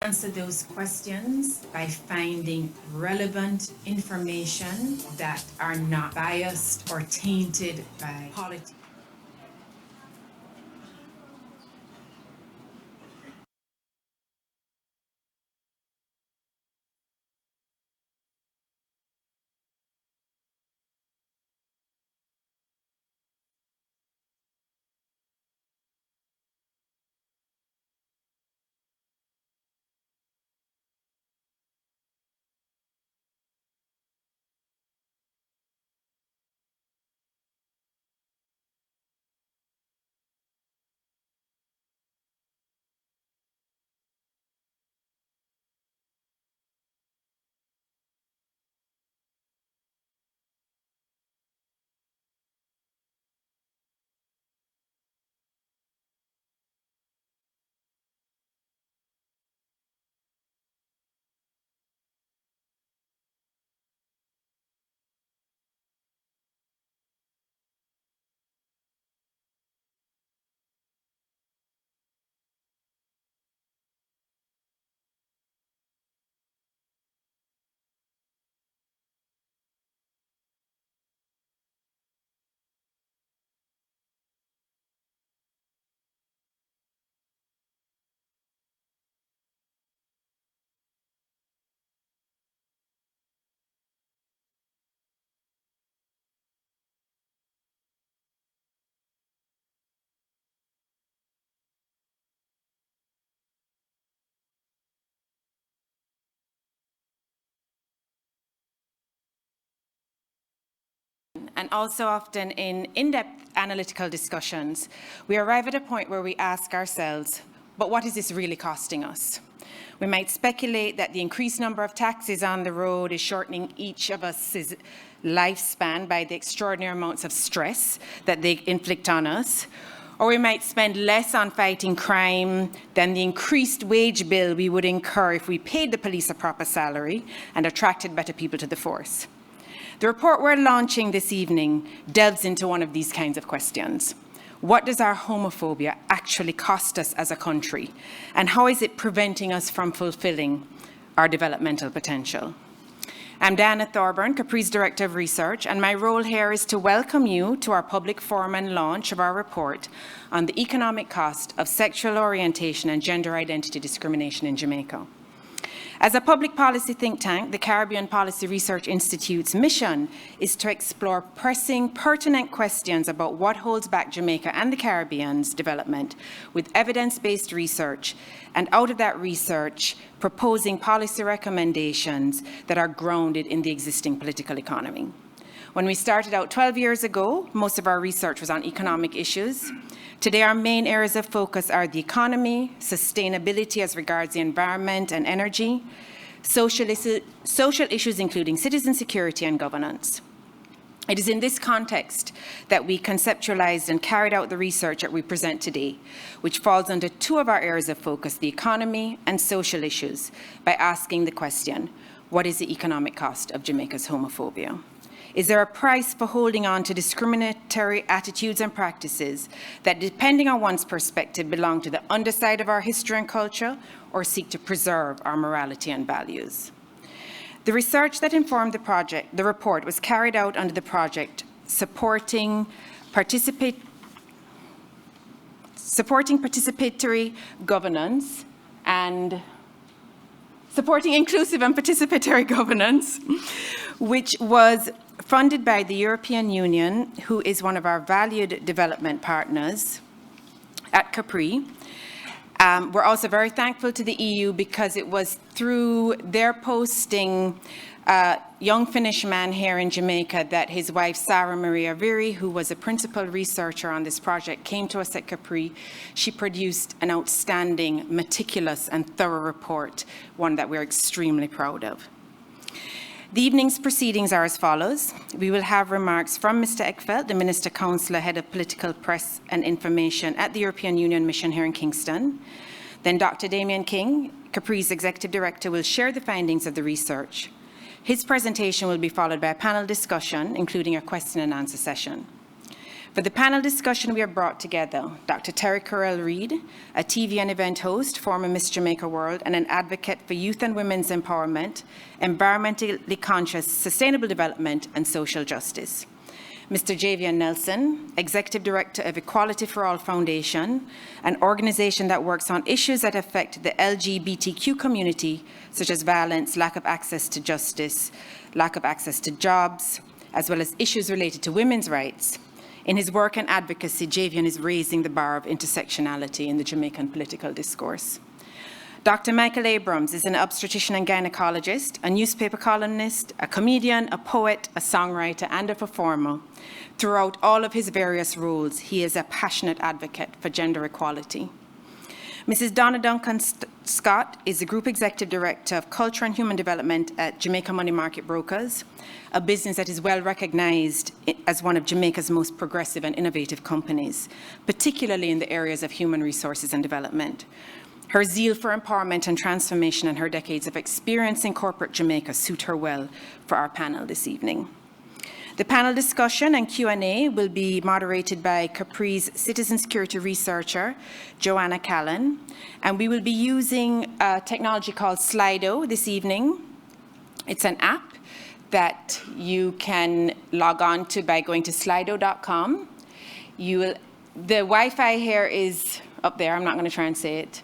Answer those questions by finding relevant information that are not biased or tainted by politics. And also often in in-depth analytical discussions, we arrive at a point where we ask ourselves, but what is this really costing us? We might speculate that the increased number of taxis on the road is shortening each of us' lifespan by the extraordinary amounts of stress that they inflict on us. Or we might spend less on fighting crime than the increased wage bill we would incur if we paid the police a proper salary and attracted better people to the force. The report we're launching this evening delves into one of these kinds of questions. What does our homophobia actually cost us as a country? And how is it preventing us from fulfilling our developmental potential? I'm Diana Thorburn, CAPRI's Director of Research, and my role here is to welcome you to our public forum and launch of our report on the economic cost of sexual orientation and gender identity discrimination in Jamaica. As a public policy think tank, the Caribbean Policy Research Institute's mission is to explore pressing, pertinent questions about what holds back Jamaica and the Caribbean's development with evidence-based research, and out of that research, proposing policy recommendations that are grounded in the existing political economy. When we started out 12 years ago, most of our research was on economic issues. Today, our main areas of focus are the economy, sustainability as regards the environment and energy, social issues including citizen security and governance. It is in this context that we conceptualized and carried out the research that we present today, which falls under two of our areas of focus, the economy and social issues, by asking the question, what is the economic cost of Jamaica's homophobia? Is there a price for holding on to discriminatory attitudes and practices that, depending on one's perspective, belong to the underside of our history and culture or seek to preserve our morality and values? The research that informed the report was carried out under the project Supporting Participatory Governance and Supporting Inclusive and Participatory Governance, which was funded by the European Union, who is one of our valued development partners at CAPRI. We're also very thankful to the EU because it was through their posting a young Finnish man here in Jamaica that his wife, Sarah Maria Viri, who was a principal researcher on this project, came to us at CAPRI. She produced an outstanding, meticulous and thorough report, one that we're extremely proud of. The evening's proceedings are as follows. We will have remarks from Mr. Eckfeldt, the Minister Councillor, Head of Political Press and Information at the European Union Mission here in Kingston. Then Dr. Damien King, CAPRI's Executive Director, will share the findings of the research. His presentation will be followed by a panel discussion, including a question and answer session. For the panel discussion, we have brought together Dr. Terry Carell-Reid, a TV and event host, former Miss Jamaica World, and an advocate for youth and women's empowerment, environmentally conscious, sustainable development, and social justice. Mr. Javian Nelson, Executive Director of Equality for All Foundation, an organization that works on issues that affect the LGBTQ community, such as violence, lack of access to justice, lack of access to jobs, as well as issues related to women's rights. In his work and advocacy, Javian is raising the bar of intersectionality in the Jamaican political discourse. Dr. Michael Abrams is an obstetrician and gynecologist, a newspaper columnist, a comedian, a poet, a songwriter, and a performer. Throughout all of his various roles, he is a passionate advocate for gender equality. Mrs. Donna Duncan Scott is the Group Executive Director of Culture and Human Development at Jamaica Money Market Brokers, a business that is well recognized as one of Jamaica's most progressive and innovative companies, particularly in the areas of human resources and development. Her zeal for empowerment and transformation and her decades of experience in corporate Jamaica suit her well for our panel this evening. The panel discussion and Q&A will be moderated by CAPRI's citizen security researcher, Joanna Callan, and we will be using a technology called Slido this evening. It's an app that you can log on to by going to slido.com. The Wi-Fi here is up there. I'm not going to try and say it.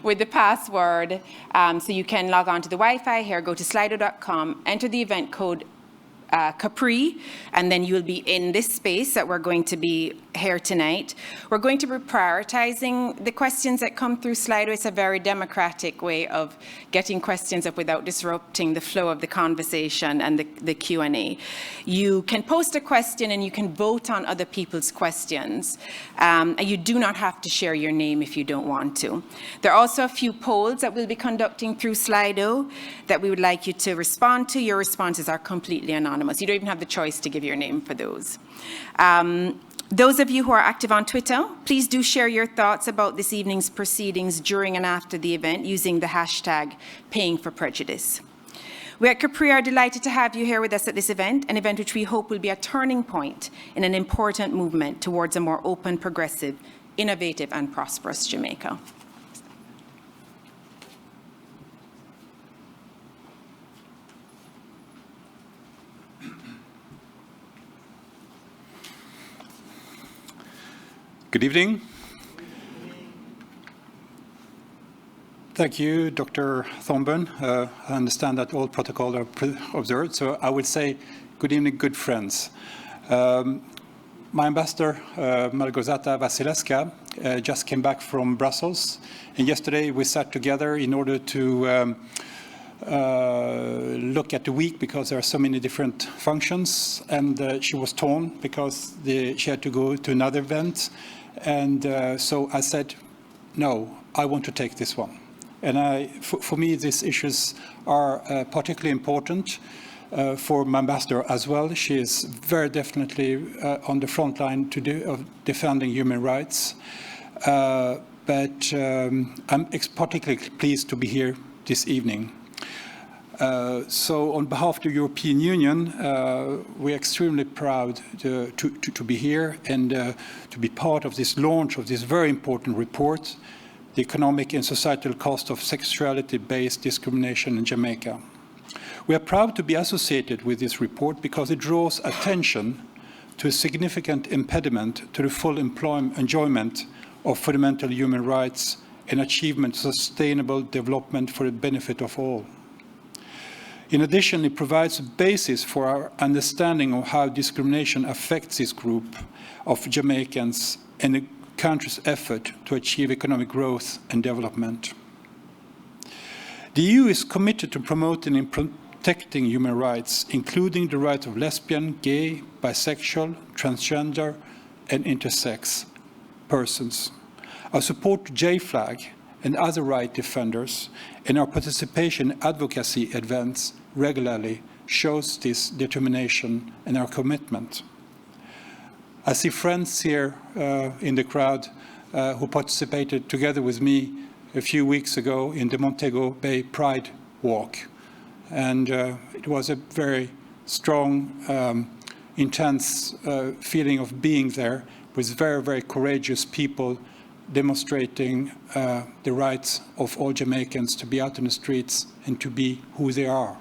With the password. So you can log on to the Wi-Fi here, go to slido.com, enter the event code CAPRI, and then you'll be in this space that we're going to be here tonight. We're going to be prioritizing the questions that come through Slido. It's a very democratic way of getting questions up without disrupting the flow of the conversation and the Q&A. You can post a question and you can vote on other people's questions. And you do not have to share your name if you don't want to. There are also a few polls that we'll be conducting through Slido that we would like you to respond to. Your responses are completely anonymous. You don't even have the choice to give your name for those. Those of you who are active on Twitter, please do share your thoughts about this evening's proceedings during and after the event using the hashtag #PayingForPrejudice. We at CAPRI are delighted to have you here with us at this event, an event which we hope will be a turning point in an important movement towards a more open, progressive, innovative, and prosperous Jamaica. Good evening. Thank you, Dr. Thornburn. I understand that all protocols are observed, so I would say good evening, good friends. My ambassador, Malgorzata Wasilewska, just came back from Brussels, and yesterday we sat together in order to look at the week because there are so many different functions, and she was torn because she had to go to another event. And so I said, no, I want to take this one. And for me, these issues are particularly important for my ambassador as well. She is very definitely on the front line of defending human rights. But I'm particularly pleased to be here this evening. So on behalf of the European Union, we're extremely proud to be here and to be part of this launch of this very important report, The Economic and Societal Cost of Sexuality-Based Discrimination in Jamaica. We are proud to be associated with this report because it draws attention to a significant impediment to the full enjoyment of fundamental human rights and achievement of sustainable development for the benefit of all. In addition, it provides a basis for our understanding of how discrimination affects this group of Jamaicans and the country's effort to achieve economic growth and development. The EU is committed to promoting and protecting human rights, including the rights of lesbian, gay, bisexual, transgender, and intersex persons. Our support to JFLAG and other right defenders, and our participation in advocacy events regularly shows this determination and our commitment. I see friends here in the crowd who participated together with me a few weeks ago in the Montego Bay Pride Walk. And it was a very strong intense feeling of being there with very, very courageous people demonstrating the rights of all Jamaicans to be out in the streets and to be who they are,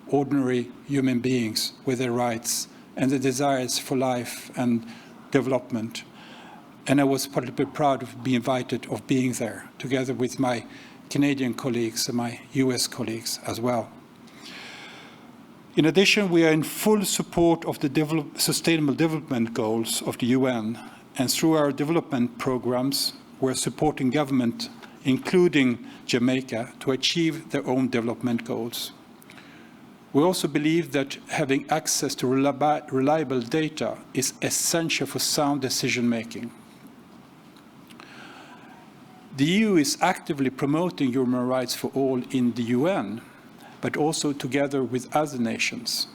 ordinary human beings with their rights and the desires for life and development. And I was particularly proud of being invited, of being there, together with my Canadian colleagues and my US colleagues as well. In addition, we are in full support of the Sustainable Development Goals of the UN, and through our development programs, we're supporting government, including Jamaica, to achieve their own development goals. We also believe that having access to reliable data is essential for sound decision-making. The EU is actively promoting human rights for all in the UN, but also together with other nations.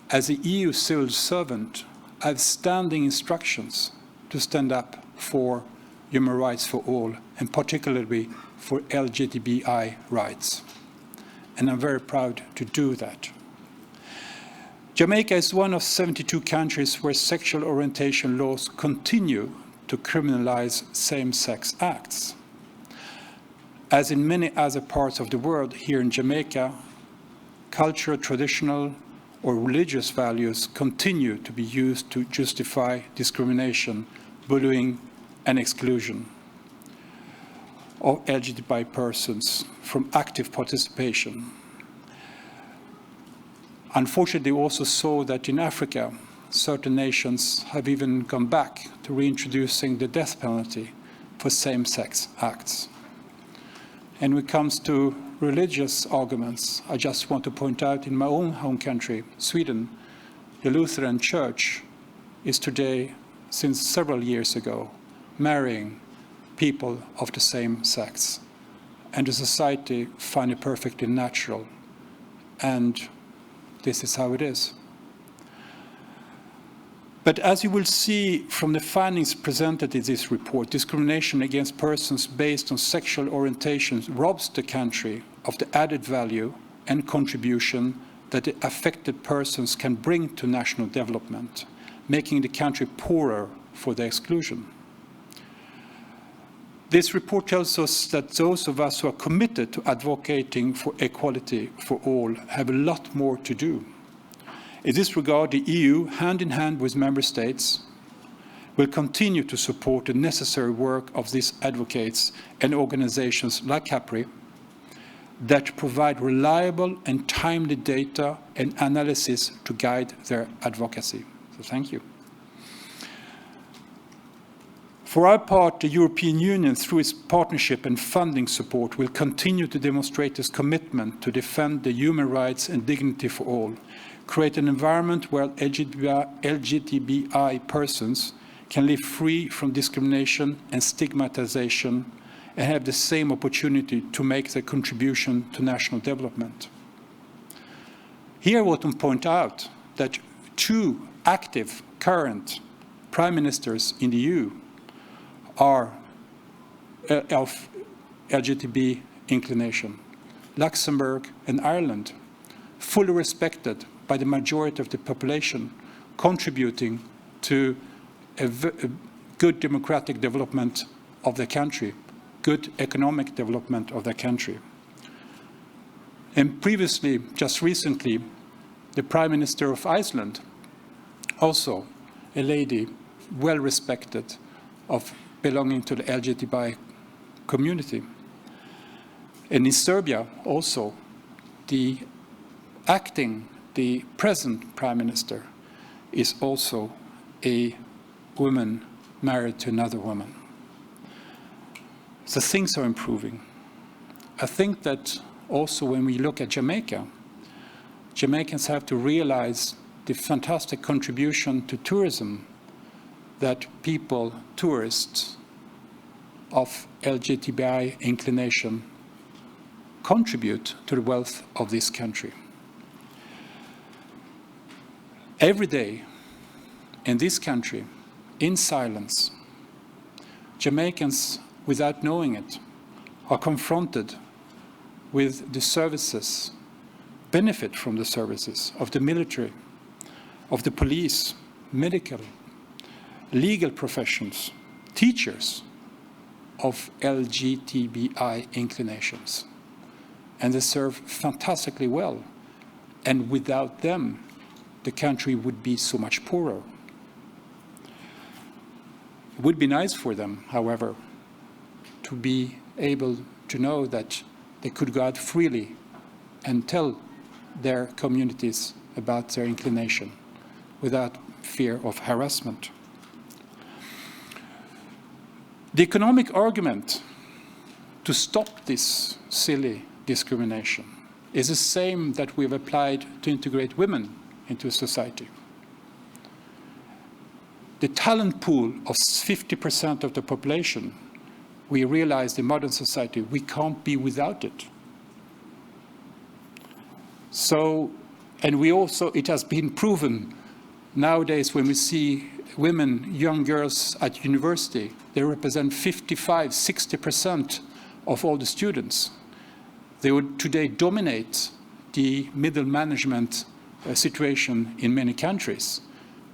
As a EU civil servant, I have standing instructions to stand up for human rights for all, and particularly for LGBTI rights. And I'm very proud to do that. Jamaica is one of 72 countries where sexual orientation laws continue to criminalize same-sex acts. As in many other parts of the world, here in Jamaica, cultural, traditional, or religious values continue to be used to justify discrimination, bullying, and exclusion of LGBTI persons from active participation. Unfortunately, we also saw that in Africa, certain nations have even gone back to reintroducing the death penalty for same-sex acts. And when it comes to religious arguments, I just want to point out in my own home country, Sweden, the Lutheran Church is today, since several years ago, marrying people of the same sex. And the society find it perfectly natural. And this is how it is. But as you will see from the findings presented in this report, discrimination against persons based on sexual orientation robs the country of the added value and contribution that the affected persons can bring to national development, making the country poorer for their exclusion. This report tells us that those of us who are committed to advocating for equality for all have a lot more to do. In this regard, the EU, hand in hand with member states, will continue to support the necessary work of these advocates and organizations like CAPRI that provide reliable and timely data and analysis to guide their advocacy. So thank you. For our part, the European Union, through its partnership and funding support, will continue to demonstrate its commitment to defend the human rights and dignity for all, create an environment where LGBTI persons can live free from discrimination and stigmatization and have the same opportunity to make their contribution to national development. Here I want to point out that 2 active current prime ministers in the EU are of LGBT inclination. Luxembourg and Ireland, fully respected by the majority of the population, contributing to a good democratic development of the country, good economic development of the country. And previously, just recently, the Prime Minister of Iceland, also a lady well respected of belonging to the LGBTI community. And in Serbia also, the present Prime Minister is also a woman married to another woman. So things are improving. I think that also when we look at Jamaica, Jamaicans have to realize the fantastic contribution to tourism that people, tourists of LGBTI inclination, contribute to the wealth of this country. Every day in this country, in silence, Jamaicans, without knowing it, are confronted with the services, benefit from the services of the military, of the police, medical, legal professions, teachers of LGBTI inclinations. And they serve fantastically well. And without them, the country would be so much poorer. It would be nice for them, however, to be able to know that they could go out freely and tell their communities about their inclination without fear of harassment. The economic argument to stop this silly discrimination is the same that we've applied to integrate women into society. The talent pool of 50% of the population, we realize in modern society we can't be without it. So, and we also, it has been proven nowadays when we see women, young girls at university, they represent 55, 60% of all the students. They would today dominate the middle management situation in many countries.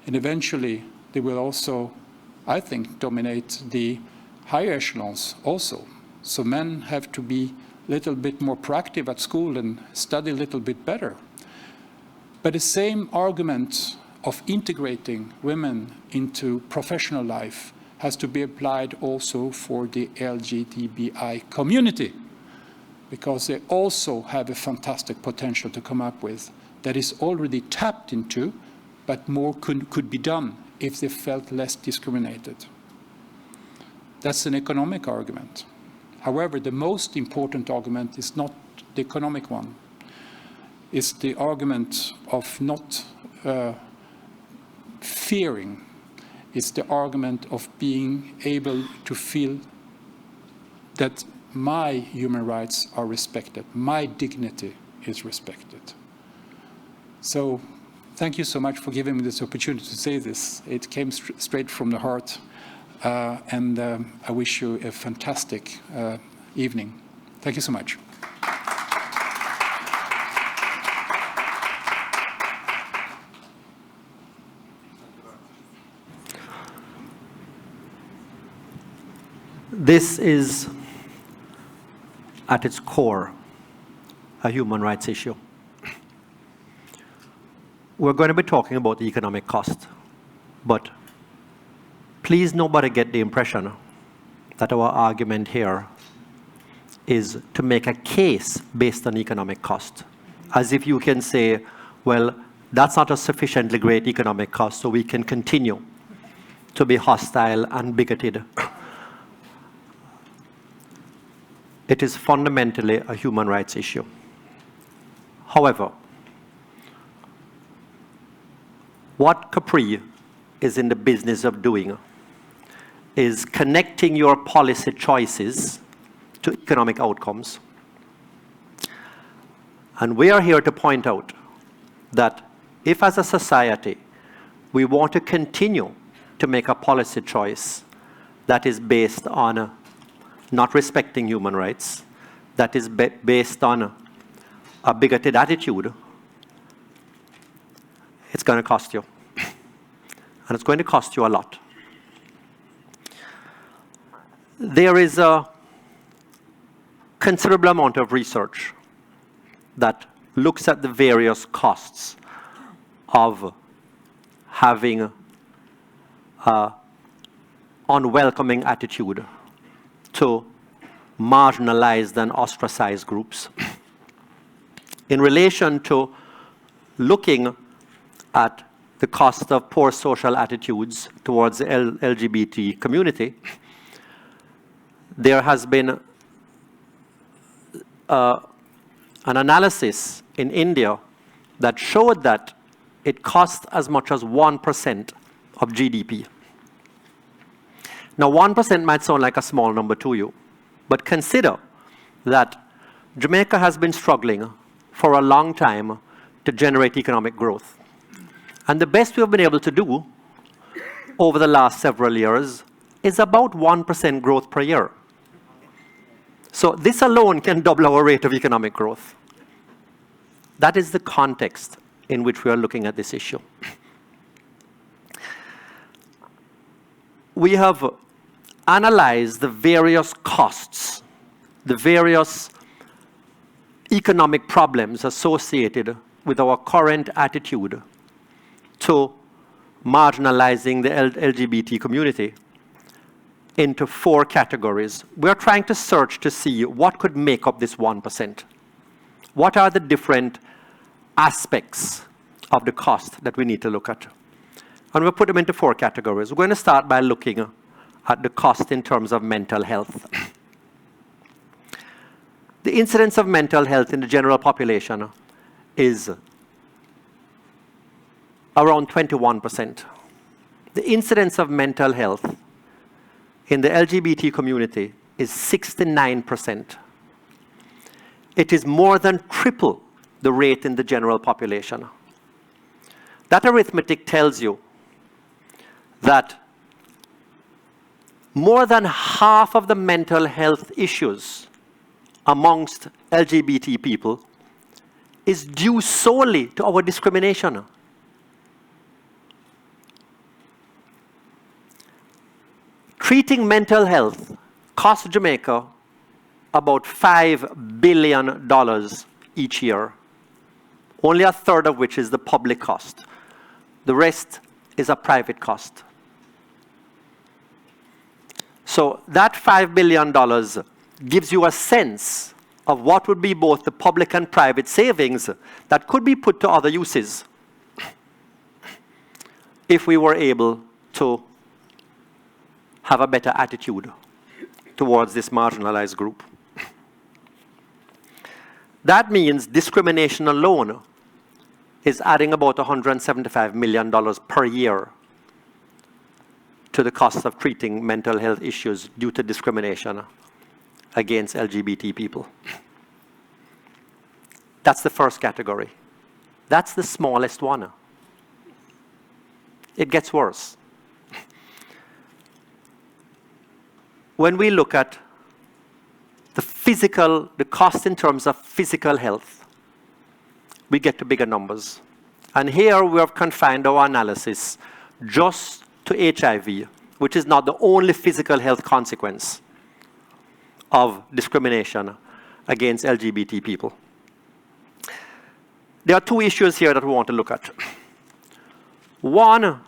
And eventually, they will also, I think, dominate the higher echelons also. So men have to be a little bit more proactive at school and study a little bit better. But the same argument of integrating women into professional life has to be applied also for the LGBTI community, because they also have a fantastic potential to come up with that is already tapped into, but more could be done if they felt less discriminated. That's an economic argument. However, the most important argument is not the economic one. It's the argument of not fearing. It's the argument of being able to feel that my human rights are respected, my dignity is respected. So thank you so much for giving me this opportunity to say this. It came straight from the heart, and I wish you a fantastic evening. Thank you so much. This is, at its core, a human rights issue. We're going to be talking about the economic cost, but please nobody get the impression that our argument here is to make a case based on economic cost, as if you can say, well, that's not a sufficiently great economic cost, so we can continue to be hostile and bigoted. It is fundamentally a human rights issue. However, what CAPRI is in the business of doing is connecting your policy choices to economic outcomes. And we are here to point out that if as a society we want to continue to make a policy choice that is based on not respecting human rights, that is based on a bigoted attitude, it's going to cost you. And it's going to cost you a lot. There is a considerable amount of research that looks at the various costs of having an unwelcoming attitude to marginalized and ostracized groups. In relation to looking at the cost of poor social attitudes towards the LGBT community, there has been an analysis in India that showed that it costs as much as 1% of GDP. Now, 1% might sound like a small number to you, but consider that Jamaica has been struggling for a long time to generate economic growth. And the best we've been able to do over the last several years is about 1% growth per year. So this alone can double our rate of economic growth. That is the context in which we are looking at this issue. we have analyzed the various costs, the various economic problems associated with our current attitude to marginalizing the LGBT community into 4 categories. We're trying to search to see what could make up this 1%. What are the different aspects of the cost that we need to look at? And we'll put them into 4 categories. We're going to start by looking at the cost in terms of mental health. The incidence of mental health in the general population is around 21%. The incidence of mental health in the LGBT community is 69%. It is more than triple the rate in the general population. That arithmetic tells you that more than half of the mental health issues amongst LGBT people is due solely to our discrimination. Treating mental health costs Jamaica about $5 billion each year, only 1/3 of which is the public cost. The rest is a private cost. So that $5 billion gives you a sense of what would be both the public and private savings that could be put to other uses if we were able to have a better attitude towards this marginalized group. That means discrimination alone is adding about $175 million per year to the cost of treating mental health issues due to discrimination against LGBT people. That's the first category. That's the smallest one. It gets worse. When we look at the cost in terms of physical health, we get to bigger numbers. And here we have confined our analysis just to HIV, which is not the only physical health consequence of discrimination against LGBT people. There are 2 issues here that we want to look at. One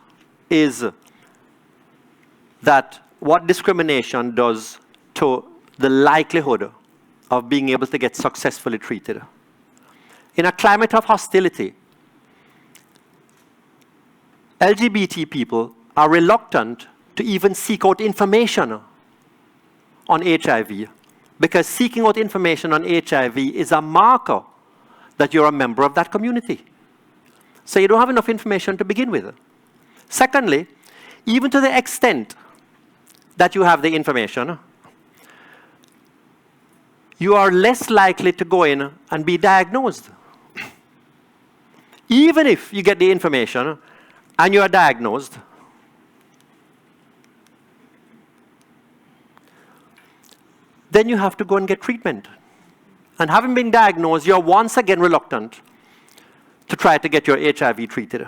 is that what discrimination does to the likelihood of being able to get successfully treated. In a climate of hostility, LGBT people are reluctant to even seek out information on HIV, because seeking out information on HIV is a marker that you're a member of that community. So you don't have enough information to begin with. Secondly, even to the extent that you have the information, you are less likely to go in and be diagnosed. Even if you get the information and you are diagnosed, then you have to go and get treatment. And having been diagnosed, you're once again reluctant to try to get your HIV treated.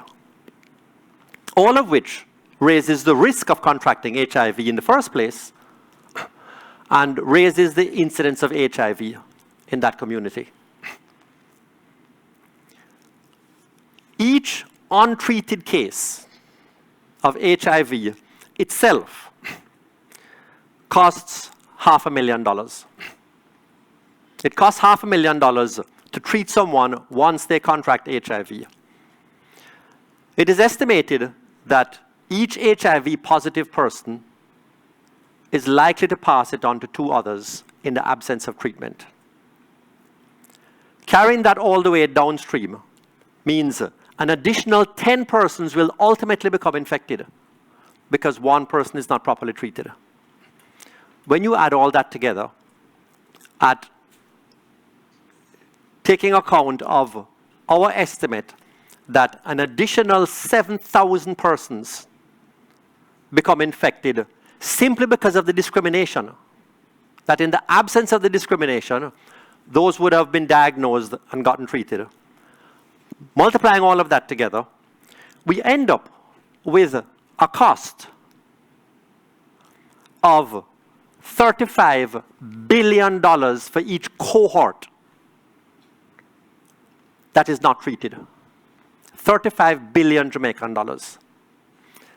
All of which raises the risk of contracting HIV in the first place and raises the incidence of HIV in that community. Each untreated case of HIV itself costs $500,000. It costs $500,000 to treat someone once they contract HIV. It is estimated that each HIV positive person is likely to pass it on to 2 others in the absence of treatment. Carrying that all the way downstream means an additional 10 persons will ultimately become infected because 1 person is not properly treated. When you add all that together, at taking account of our estimate that an additional 7,000 persons become infected simply because of the discrimination, that in the absence of the discrimination, those would have been diagnosed and gotten treated. Multiplying all of that together, we end up with a cost of $35 billion for each cohort that is not treated. 35 billion Jamaican dollars.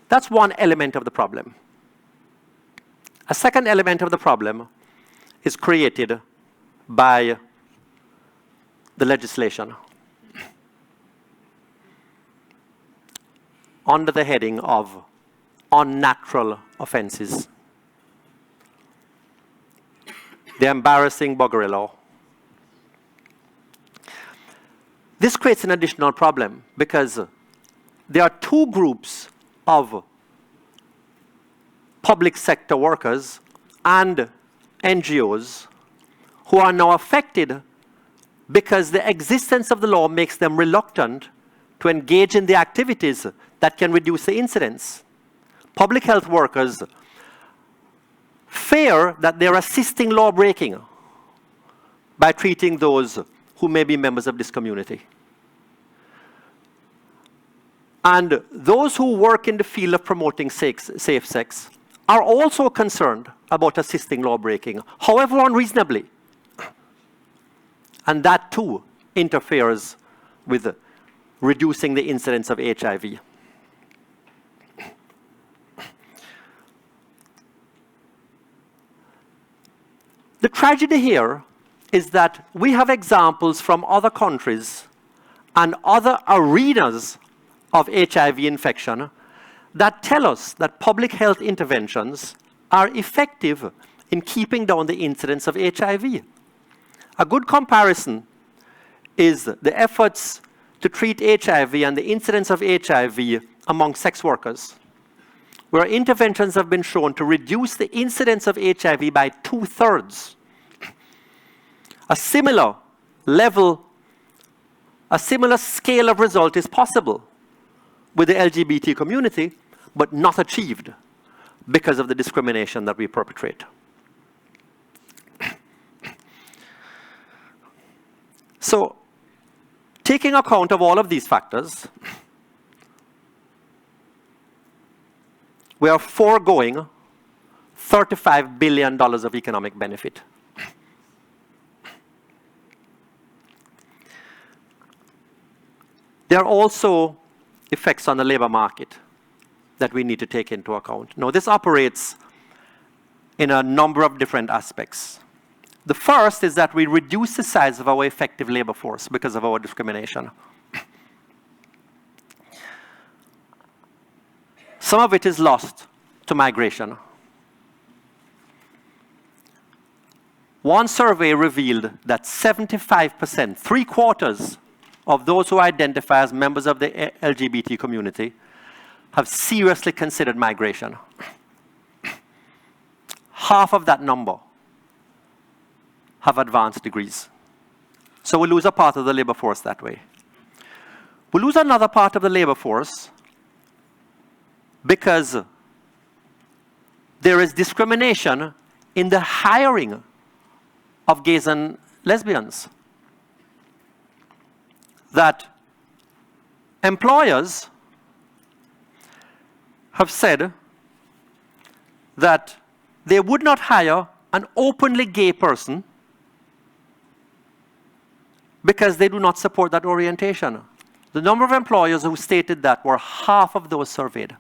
That's one element of the problem. A second element of the problem is created by the legislation under the heading of unnatural offences. The embarrassing buggery law. This creates an additional problem because there are two groups of public sector workers and NGOs who are now affected because the existence of the law makes them reluctant to engage in the activities that can reduce the incidence. Public health workers fear that they're assisting law breaking by treating those who may be members of this community. And those who work in the field of promoting safe sex are also concerned about assisting law breaking, however unreasonably. And that too interferes with reducing the incidence of HIV. The tragedy here is that we have examples from other countries and other arenas of HIV infection that tell us that public health interventions are effective in keeping down the incidence of HIV. A good comparison is the efforts to treat HIV and the incidence of HIV among sex workers, where interventions have been shown to reduce the incidence of HIV by 2/3. A similar level, a similar scale of result is possible with the LGBT community, but not achieved because of the discrimination that we perpetrate. So, taking account of all of these factors, we are foregoing $35 billion of economic benefit. There are also effects on the labor market that we need to take into account. Now, this operates in a number of different aspects. The first is that we reduce the size of our effective labor force because of our discrimination. Some of it is lost to migration. One survey revealed that 75%, 3/4 of those who identify as members of the LGBT community have seriously considered migration. Half of that number have advanced degrees. So we lose a part of the labor force that way. We lose another part of the labor force because there is discrimination in the hiring of gays and lesbians. That employers have said that they would not hire an openly gay person because they do not support that orientation. The number of employers who stated that were half of those surveyed.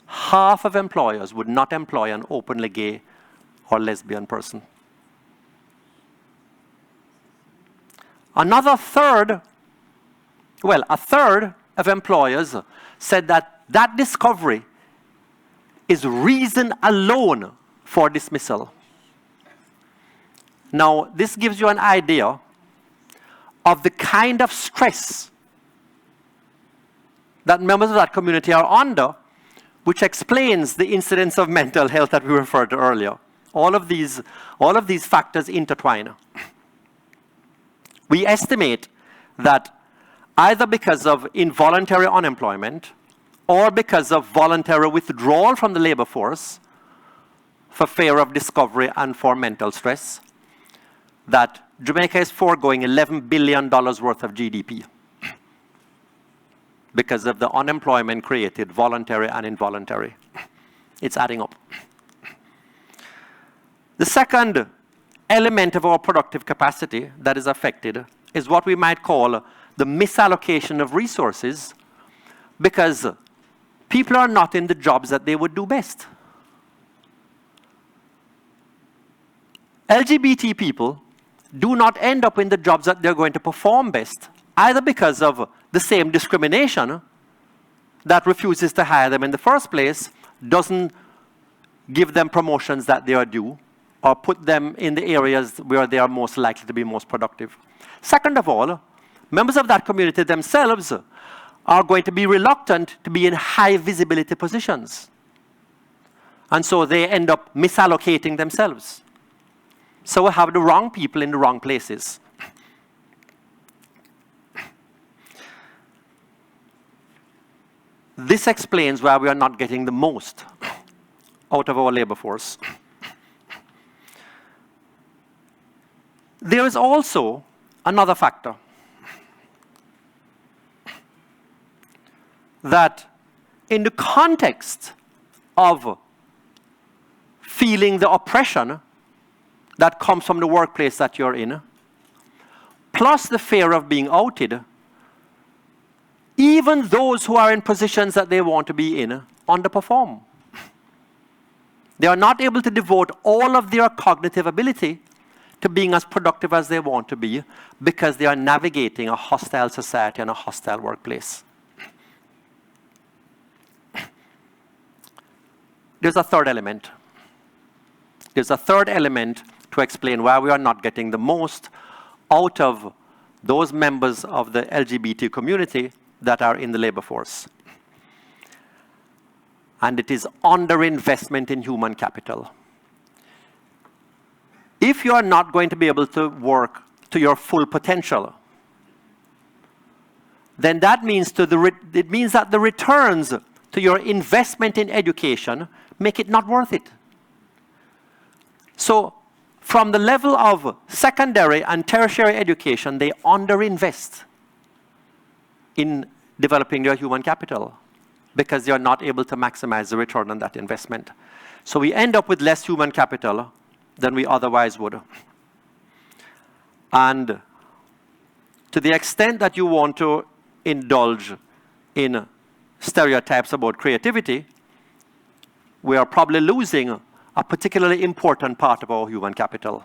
Half of employers would not employ an openly gay or lesbian person. Another third, well, a third of employers said that that discovery is reason alone for dismissal. Now, this gives you an idea of the kind of stress that members of that community are under, which explains the incidence of mental health that we referred to earlier. All of these factors intertwine. We estimate that either because of involuntary unemployment or because of voluntary withdrawal from the labor force for fear of discovery and for mental stress, that Jamaica is foregoing $11 billion worth of GDP because of the unemployment created, voluntary and involuntary. It's adding up. The second element of our productive capacity that is affected is what we might call the misallocation of resources, because people are not in the jobs that they would do best. LGBT people do not end up in the jobs that they're going to perform best, either because of the same discrimination that refuses to hire them in the first place, doesn't give them promotions that they are due, or put them in the areas where they are most likely to be most productive. Second of all, members of that community themselves are going to be reluctant to be in high visibility positions. And so they end up misallocating themselves. So we have the wrong people in the wrong places. This explains why we are not getting the most out of our labor force. There is also another factor, that in the context of feeling the oppression that comes from the workplace that you're in, plus the fear of being outed, even those who are in positions that they want to be in underperform. They are not able to devote all of their cognitive ability to being as productive as they want to be, because they are navigating a hostile society and a hostile workplace. There's a third element. There's a third element to explain why we are not getting the most out of those members of the LGBT community that are in the labor force. And it is underinvestment in human capital. If you are not going to be able to work to your full potential, then that means it means that the returns to your investment in education make it not worth it. So from the level of secondary and tertiary education, they underinvest in developing their human capital because they are not able to maximize the return on that investment. So we end up with less human capital than we otherwise would. And to the extent that you want to indulge in stereotypes about creativity, we are probably losing a particularly important part of our human capital.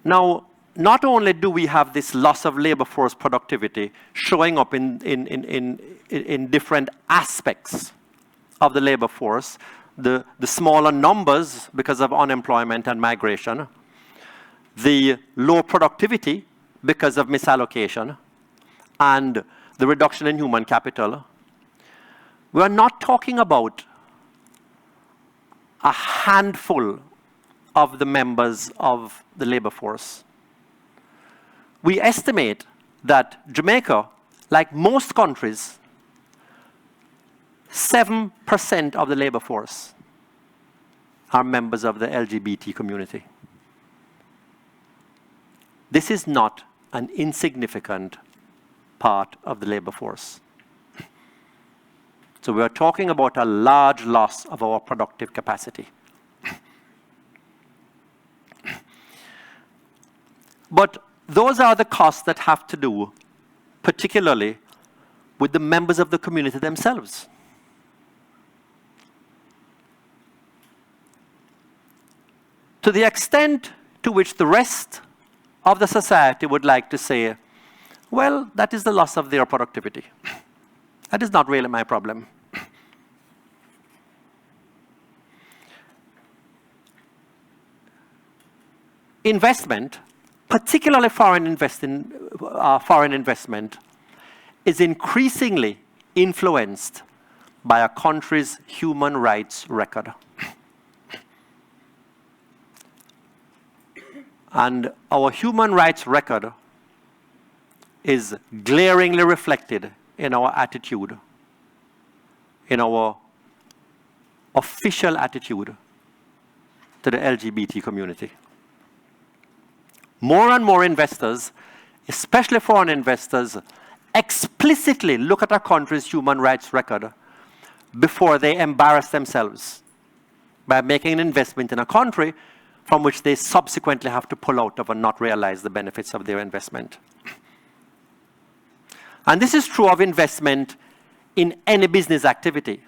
Now, not only do we have this loss of labor force productivity showing up in different aspects of the labor force, the smaller numbers because of unemployment and migration, the low productivity because of misallocation, and the reduction in human capital, we are not talking about a handful of the members of the labor force. We estimate that Jamaica, like most countries, 7% of the labor force are members of the LGBT community. This is not an insignificant part of the labor force. So we are talking about a large loss of our productive capacity. But those are the costs that have to do particularly with the members of the community themselves. To the extent to which the rest of the society would like to say, well, that is the loss of their productivity. That is not really my problem. Investment, particularly foreign investment, is increasingly influenced by a country's human rights record. And our human rights record is glaringly reflected in our attitude, in our official attitude to the LGBT community. More and more investors, especially foreign investors, explicitly look at our country's human rights record before they embarrass themselves by making an investment in a country from which they subsequently have to pull out of and not realize the benefits of their investment. And this is true of investment in any business activity.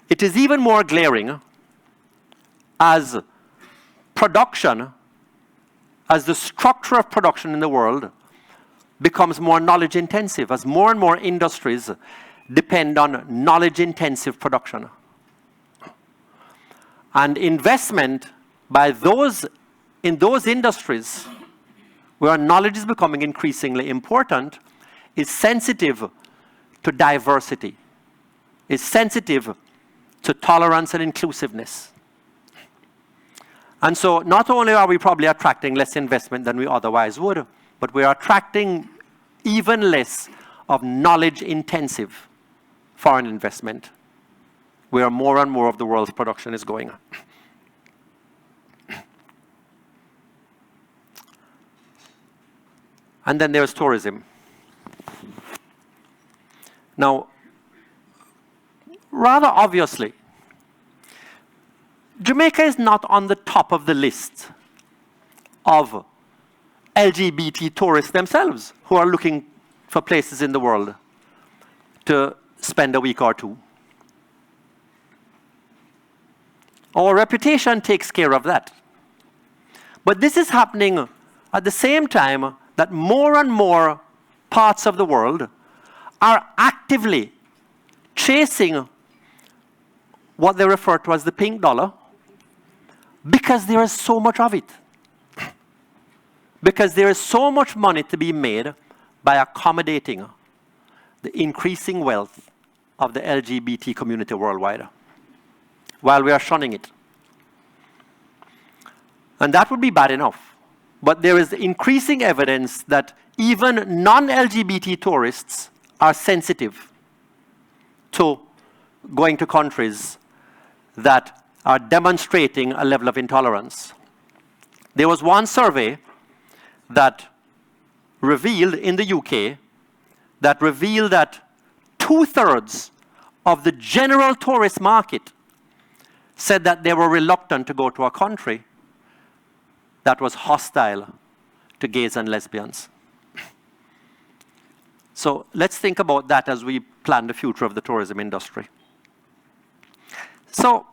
It is even more glaring as production, as the structure of production in the world becomes more knowledge intensive, as more and more industries depend on knowledge intensive production. And investment by those in those industries where knowledge is becoming increasingly important is sensitive to diversity, is sensitive to tolerance and inclusiveness. And so not only are we probably attracting less investment than we otherwise would, but we are attracting even less of knowledge-intensive foreign investment, where more and more of the world's production is going. And then there's tourism. Now, rather obviously, Jamaica is not on the top of the list of LGBT tourists themselves who are looking for places in the world to spend a week or two. Our reputation takes care of that. But this is happening at the same time that more and more parts of the world are actively chasing what they refer to as the pink dollar, because there is so much of it. Because there is so much money to be made by accommodating the increasing wealth of the LGBT community worldwide, while we are shunning it. And that would be bad enough. But there is increasing evidence that even non-LGBT tourists are sensitive to going to countries that are demonstrating a level of intolerance. There was one survey that revealed in the UK that revealed that 2/3 of the general tourist market said that they were reluctant to go to a country that was hostile to gays and lesbians. So let's think about that as we plan the future of the tourism industry. So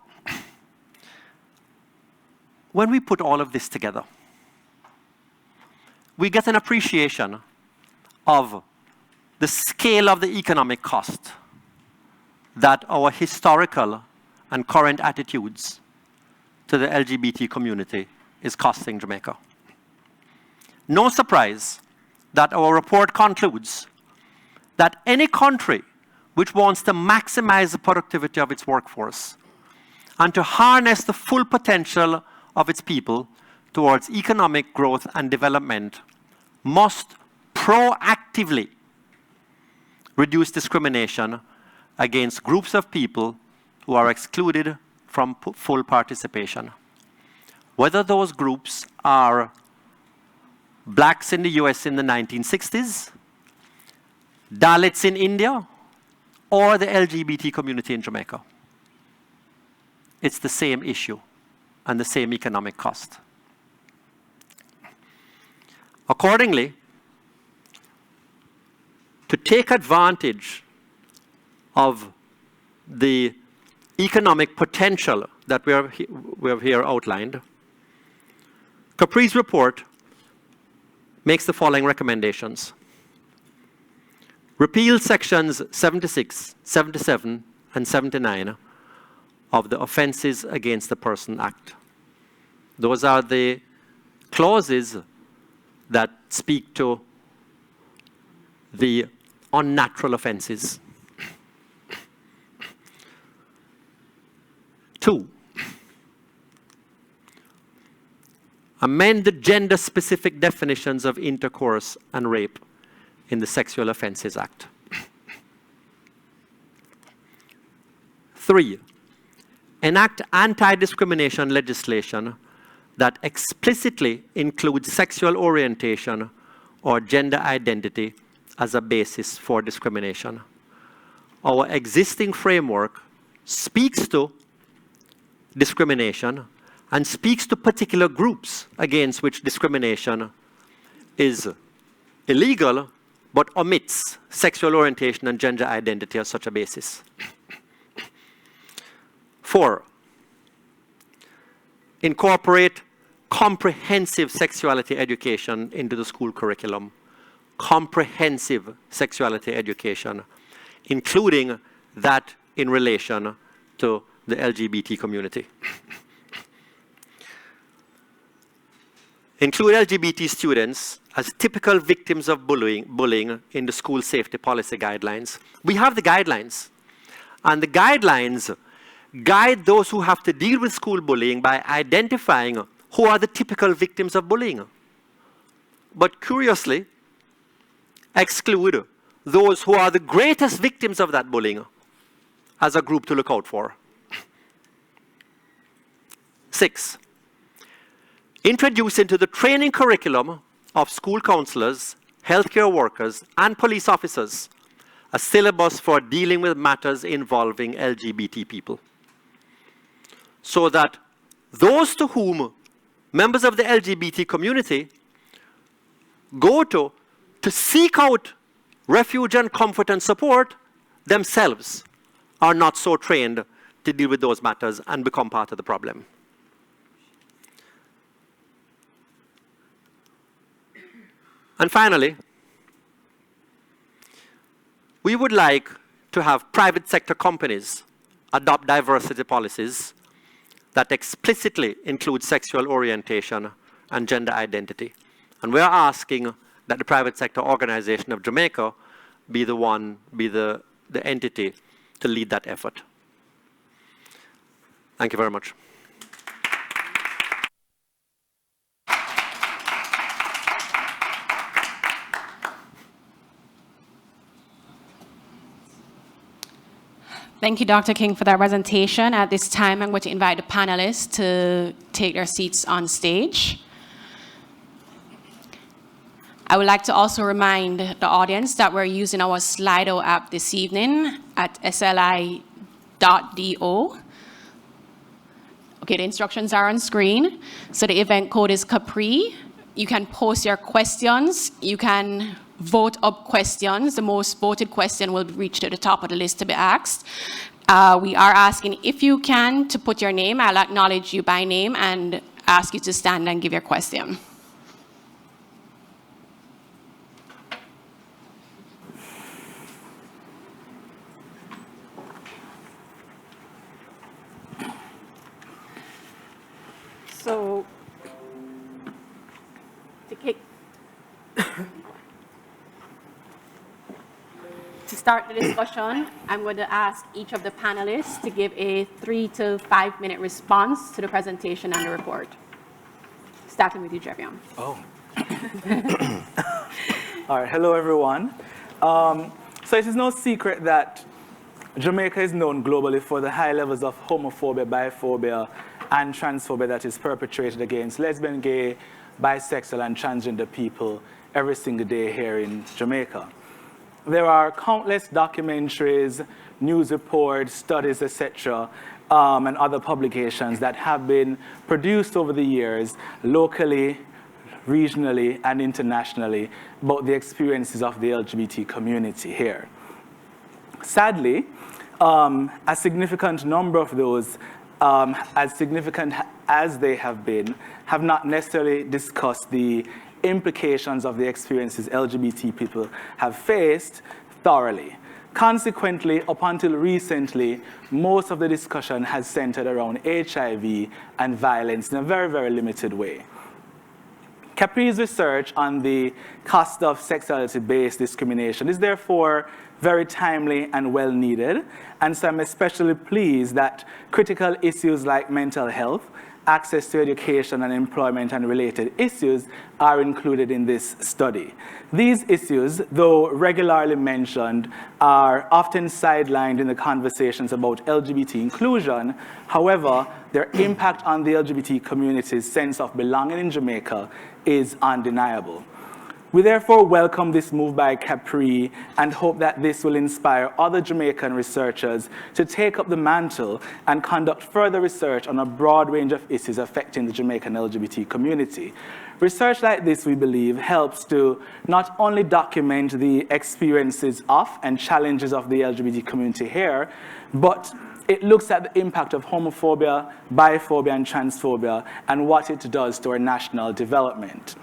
when we put all of this together, we get an appreciation of the scale of the economic cost that our historical and current attitudes to the LGBT community is costing Jamaica. No surprise that our report concludes that any country which wants to maximize the productivity of its workforce and to harness the full potential of its people towards economic growth and development must proactively reduce discrimination against groups of people who are excluded from full participation. Whether those groups are blacks in the US in the 1960s, Dalits in India, or the LGBT community in Jamaica. It's the same issue and the same economic cost. Accordingly, to take advantage of the economic potential that we have here outlined, CAPRI's report makes the following recommendations. Repeal sections 76, 77, and 79 of the Offences Against the Person Act. Those are the clauses that speak to the unnatural offenses. 2, amend the gender-specific definitions of intercourse and rape in the Sexual Offences Act. 3, enact anti-discrimination legislation that explicitly includes sexual orientation or gender identity as a basis for discrimination. our existing framework speaks to discrimination and speaks to particular groups against which discrimination is illegal, but omits sexual orientation and gender identity as such a basis. 4, incorporate comprehensive sexuality education into the school curriculum. Comprehensive sexuality education, including that in relation to the LGBT community. Include LGBT students as typical victims of bullying in the school safety policy guidelines. We have the guidelines, and the guidelines guide those who have to deal with school bullying by identifying who are the typical victims of bullying. But curiously, exclude those who are the greatest victims of that bullying as a group to look out for. 6, introduce into the training curriculum of school counselors, healthcare workers, and police officers a syllabus for dealing with matters involving LGBT people, so that those to whom members of the LGBT community go to seek out refuge and comfort and support themselves are not so trained to deal with those matters and become part of the problem. And finally, we would like to have private sector companies adopt diversity policies that explicitly include sexual orientation and gender identity. And we're asking that the private sector organization of Jamaica be the entity to lead that effort. Thank you very much. Thank you, Dr. King, for that presentation. At this time, I'm going to invite the panelists to take their seats on stage. I would like to also remind the audience that we're using our Slido app this evening at sli.do. Okay, the instructions are on screen. So the event code is CAPRI. You can post your questions. You can vote up questions. The most voted question will reach to the top of the list to be asked. We are asking, if you can, to put your name. I'll acknowledge you by name and ask you to stand and give your question. So, to start the discussion, I'm going to ask each of the panelists to give a 3 to 5 minute response to the presentation and the report. Starting with you, Jevion. Oh. All right, hello everyone. So it is no secret that Jamaica is known globally for the high levels of homophobia, biphobia, and transphobia that is perpetrated against lesbian, gay, bisexual, and transgender people every single day here in Jamaica. There are countless documentaries, news reports, studies, etc., and other publications that have been produced over the years, locally, regionally, and internationally, about the experiences of the LGBT community here. Sadly, a significant number of those, as significant as they have been, have not necessarily discussed the implications of the experiences LGBT people have faced thoroughly. Consequently, up until recently, most of the discussion has centered around HIV and violence in a very, very limited way. CAPRI's research on the cost of sexuality-based discrimination is therefore very timely and well needed, and so I'm especially pleased that critical issues like mental health, access to education and employment and related issues are included in this study. These issues, though regularly mentioned, are often sidelined in the conversations about LGBT inclusion. However, their impact on the LGBT community's sense of belonging in Jamaica is undeniable. We therefore welcome this move by CAPRI and hope that this will inspire other Jamaican researchers to take up the mantle and conduct further research on a broad range of issues affecting the Jamaican LGBT community. Research like this, we believe, helps to not only document the experiences of and challenges of the LGBT community here, but it looks at the impact of homophobia, biphobia, and transphobia, and what it does to our national development.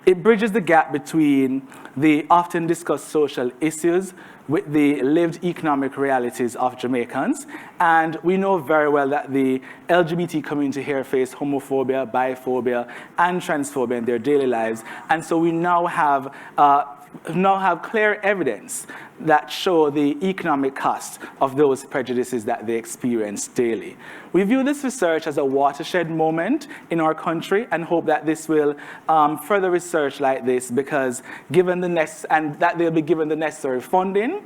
It bridges the gap between the often discussed social issues with the lived economic realities of Jamaicans. And we know very well that the LGBT community here face homophobia, biphobia, and transphobia in their daily lives. And so we now have clear evidence that show the economic cost of those prejudices that they experience daily. We view this research as a watershed moment in our country and hope that this will further research like this, because that they'll be given the necessary funding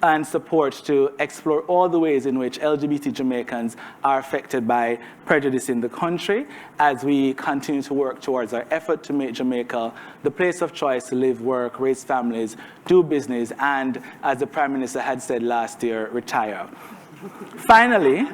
and support to explore all the ways in which LGBT Jamaicans are affected by prejudice in the country as we continue to work towards our effort to make Jamaica the place of choice to live, work, raise families, do business, and, as the Prime Minister had said last year, retire. Finally,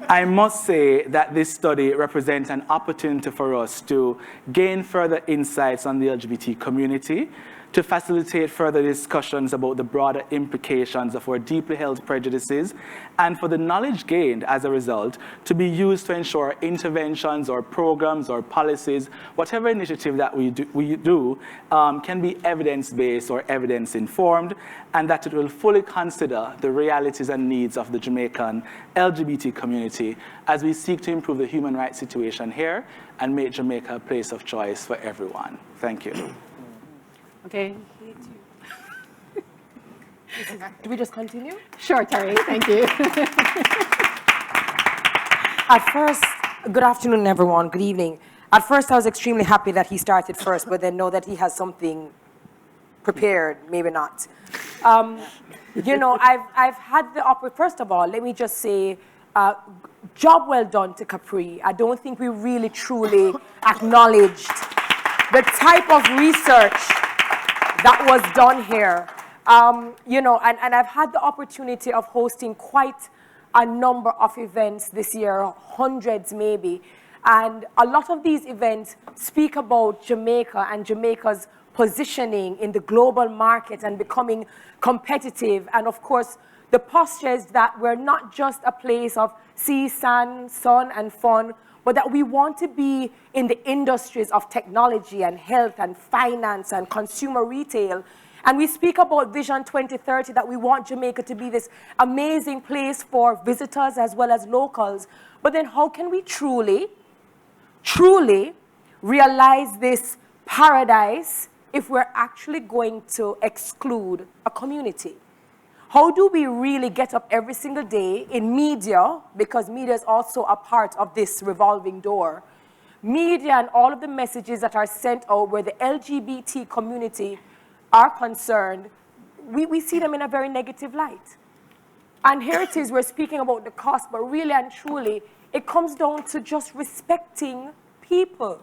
I must say that this study represents an opportunity for us to gain further insights on the LGBT community, to facilitate further discussions about the broader implications of our deeply held prejudices, and for the knowledge gained as a result to be used to ensure interventions or programs or policies, whatever initiative that we do can be evidence-based or evidence-informed, and that it will fully consider the realities and needs of the Jamaican LGBT community as we seek to improve the human rights situation here and make Jamaica a place of choice for everyone. Thank you. Okay. Do we just continue? Sure, Terry, thank you. At first, good afternoon, everyone. Good evening. At first, I was extremely happy that he started first, but then know that he has something prepared, maybe not. You know, I've had the opportunity. First of all, let me just say, job well done to CAPRI. I don't think we really truly acknowledged the type of research that was done here. You know, and I've had the opportunity of hosting quite a number of events this year, hundreds maybe. And a lot of these events speak about Jamaica and Jamaica's positioning in the global market and becoming competitive. And of course, the posture is that we're not just a place of sea, sun, and fun, but that we want to be in the industries of technology and health and finance and consumer retail. And we speak about Vision 2030, that we want Jamaica to be this amazing place for visitors as well as locals. But then how can we truly realize this paradise if we're actually going to exclude a community? How do we really get up every single day in media, because media is also a part of this revolving door, media and all of the messages that are sent out where the LGBT community are concerned, we see them in a very negative light. And here it is, we're speaking about the cost, but really and truly, it comes down to just respecting people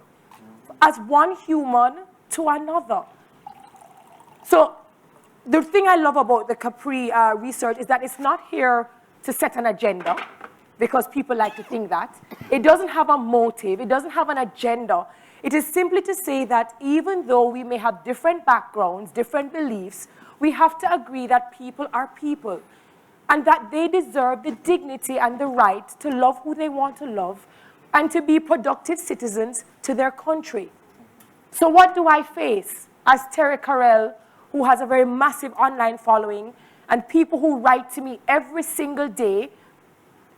as one human to another. So the thing I love about the CAPRI research is that it's not here to set an agenda, because people like to think that. It doesn't have a motive. It doesn't have an agenda. It is simply to say that even though we may have different backgrounds, different beliefs, we have to agree that people are people, and that they deserve the dignity and the right to love who they want to love and to be productive citizens to their country. So what do I face as Terry Carell, who has a very massive online following, and people who write to me every single day,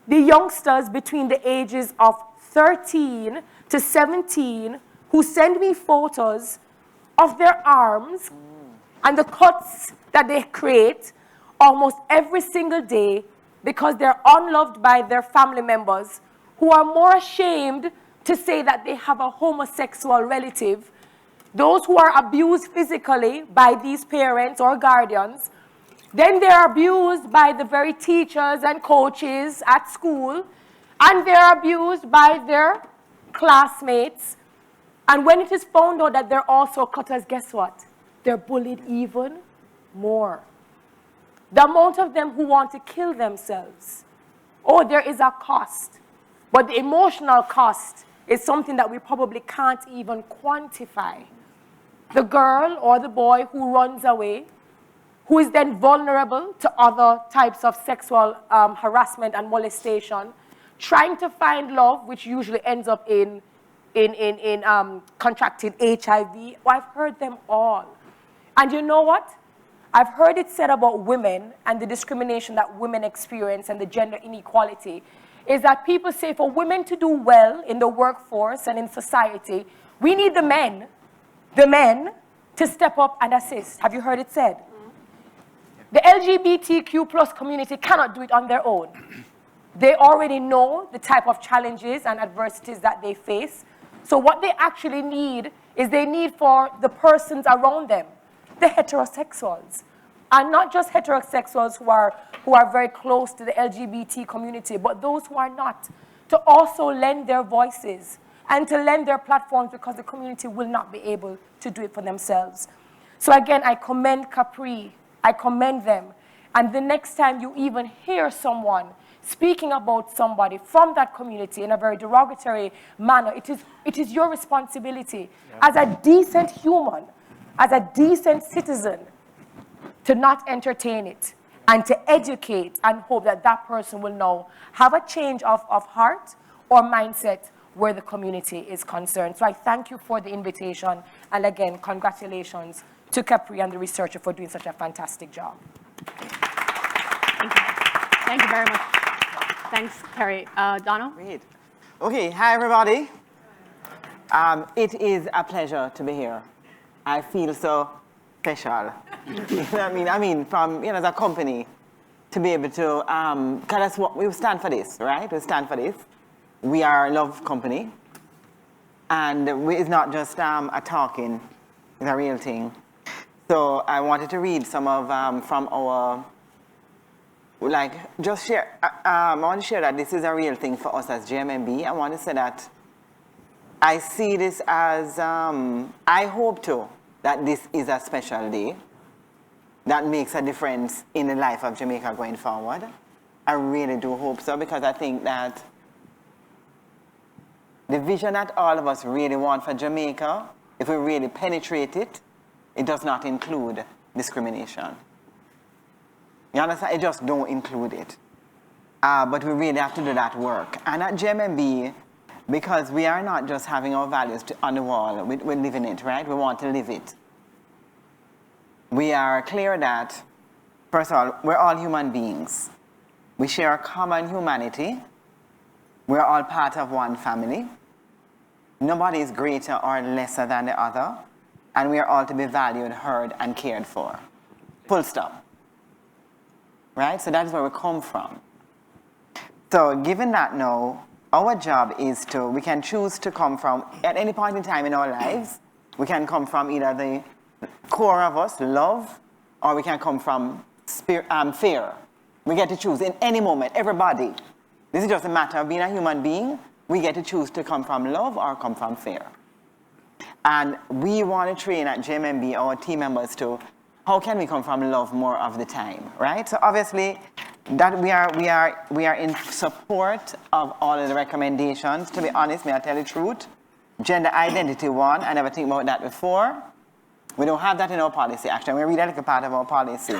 the youngsters between the ages of 13 to 17 who send me photos of their arms and the cuts that they create almost every single day because they're unloved by their family members, who are more ashamed to say that they have a homosexual relative, those who are abused physically by these parents or guardians, then they're abused by the very teachers and coaches at school, and they're abused by their classmates. And when it is found out that they're also cutters, guess what? they're bullied even more. The amount of them who want to kill themselves, oh, there is a cost. But the emotional cost is something that we probably can't even quantify. The girl or the boy who runs away, who is then vulnerable to other types of sexual harassment and molestation, trying to find love, which usually ends up in contracting HIV. Well, I've heard them all. And you know what? I've heard it said about women and the discrimination that women experience and the gender inequality is that people say for women to do well in the workforce and in society, we need the men to step up and assist. Have you heard it said? The LGBTQ plus community cannot do it on their own. They already know the type of challenges and adversities that they face. So what they actually need is they need for the persons around them, the heterosexuals, and not just heterosexuals who are very close to the LGBT community, but those who are not, to also lend their voices and to lend their platforms because the community will not be able to do it for themselves. So again, I commend CAPRI. I commend them. And the next time you even hear someone speaking about somebody from that community in a very derogatory manner, it is your responsibility as a decent human, as a decent citizen, to not entertain it and to educate and hope that that person will now have a change of heart or mindset where the community is concerned. So I thank you for the invitation. And again, congratulations to CAPRI and the researcher for doing such a fantastic job. Thank you. Thank you very much. Thanks, Carrie. Donald? Great. Okay, hi everybody. It is a pleasure to be here. I feel so special. You know what I mean, from, as a company, to be able to, because that's what we stand for this, right? We stand for this. We are a love company. And it's not just a talking, it's a real thing. So I wanted to read some of, from our, just share, I want to share that this is a real thing for us as JMMB. I want to say that I see this as, I hope to, that this is a special day that makes a difference in the life of Jamaica going forward. I really do hope so, because I think that the vision that all of us really want for Jamaica, if we really penetrate it, it does not include discrimination. You understand? It just don't include it. But we really have to do that work. And at JMMB, because we are not just having our values on the wall, we're living it, right? We want to live it. We are clear that, first of all, we're all human beings. We share a common humanity. We're all part of one family. Nobody is greater or lesser than the other. And we are all to be valued, heard, and cared for. Full stop. Right? So that is where we come from. So given that now, our job is to, we can choose to come from, at any point in time in our lives, we can come from either the core of us, love, or we can come from fear. We get to choose in any moment, everybody. This is just a matter of being a human being. We get to choose to come from love or come from fear. And we want to train at JMMB our team members to, how can we come from love more of the time, right? So obviously, that we are in support of all of the recommendations. To be honest, may I tell you the truth? Gender identity one, I never think about that before. We don't have that in our policy, actually. We read that like a part of our policy.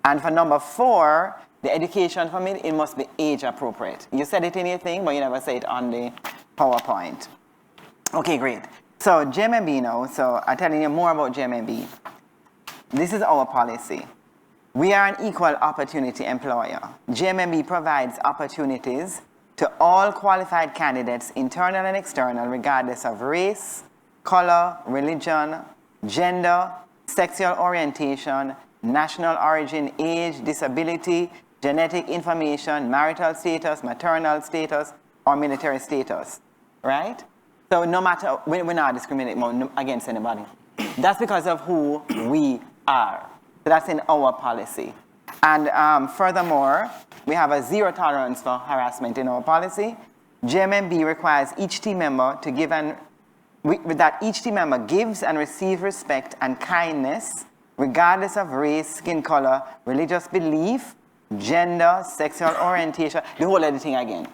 And for number 4, the education for me, it must be age appropriate. You said it in your thing, but you never say it on the PowerPoint. Okay, great. So JMMB now, so I'm telling you more about JMMB. This is our policy. We are an equal opportunity employer. JMMB provides opportunities to all qualified candidates, internal and external, regardless of race, color, religion, gender, sexual orientation, national origin, age, disability, genetic information, marital status, maternal status, or military status, right? So no matter, we're not discriminating against anybody. That's because of who we are. So that's in our policy. And furthermore, we have a zero tolerance for harassment in our policy. JMMB requires each team member to give and that each team member gives and receives respect and kindness, regardless of race, skin color, religious belief, gender, sexual orientation, the whole other thing again.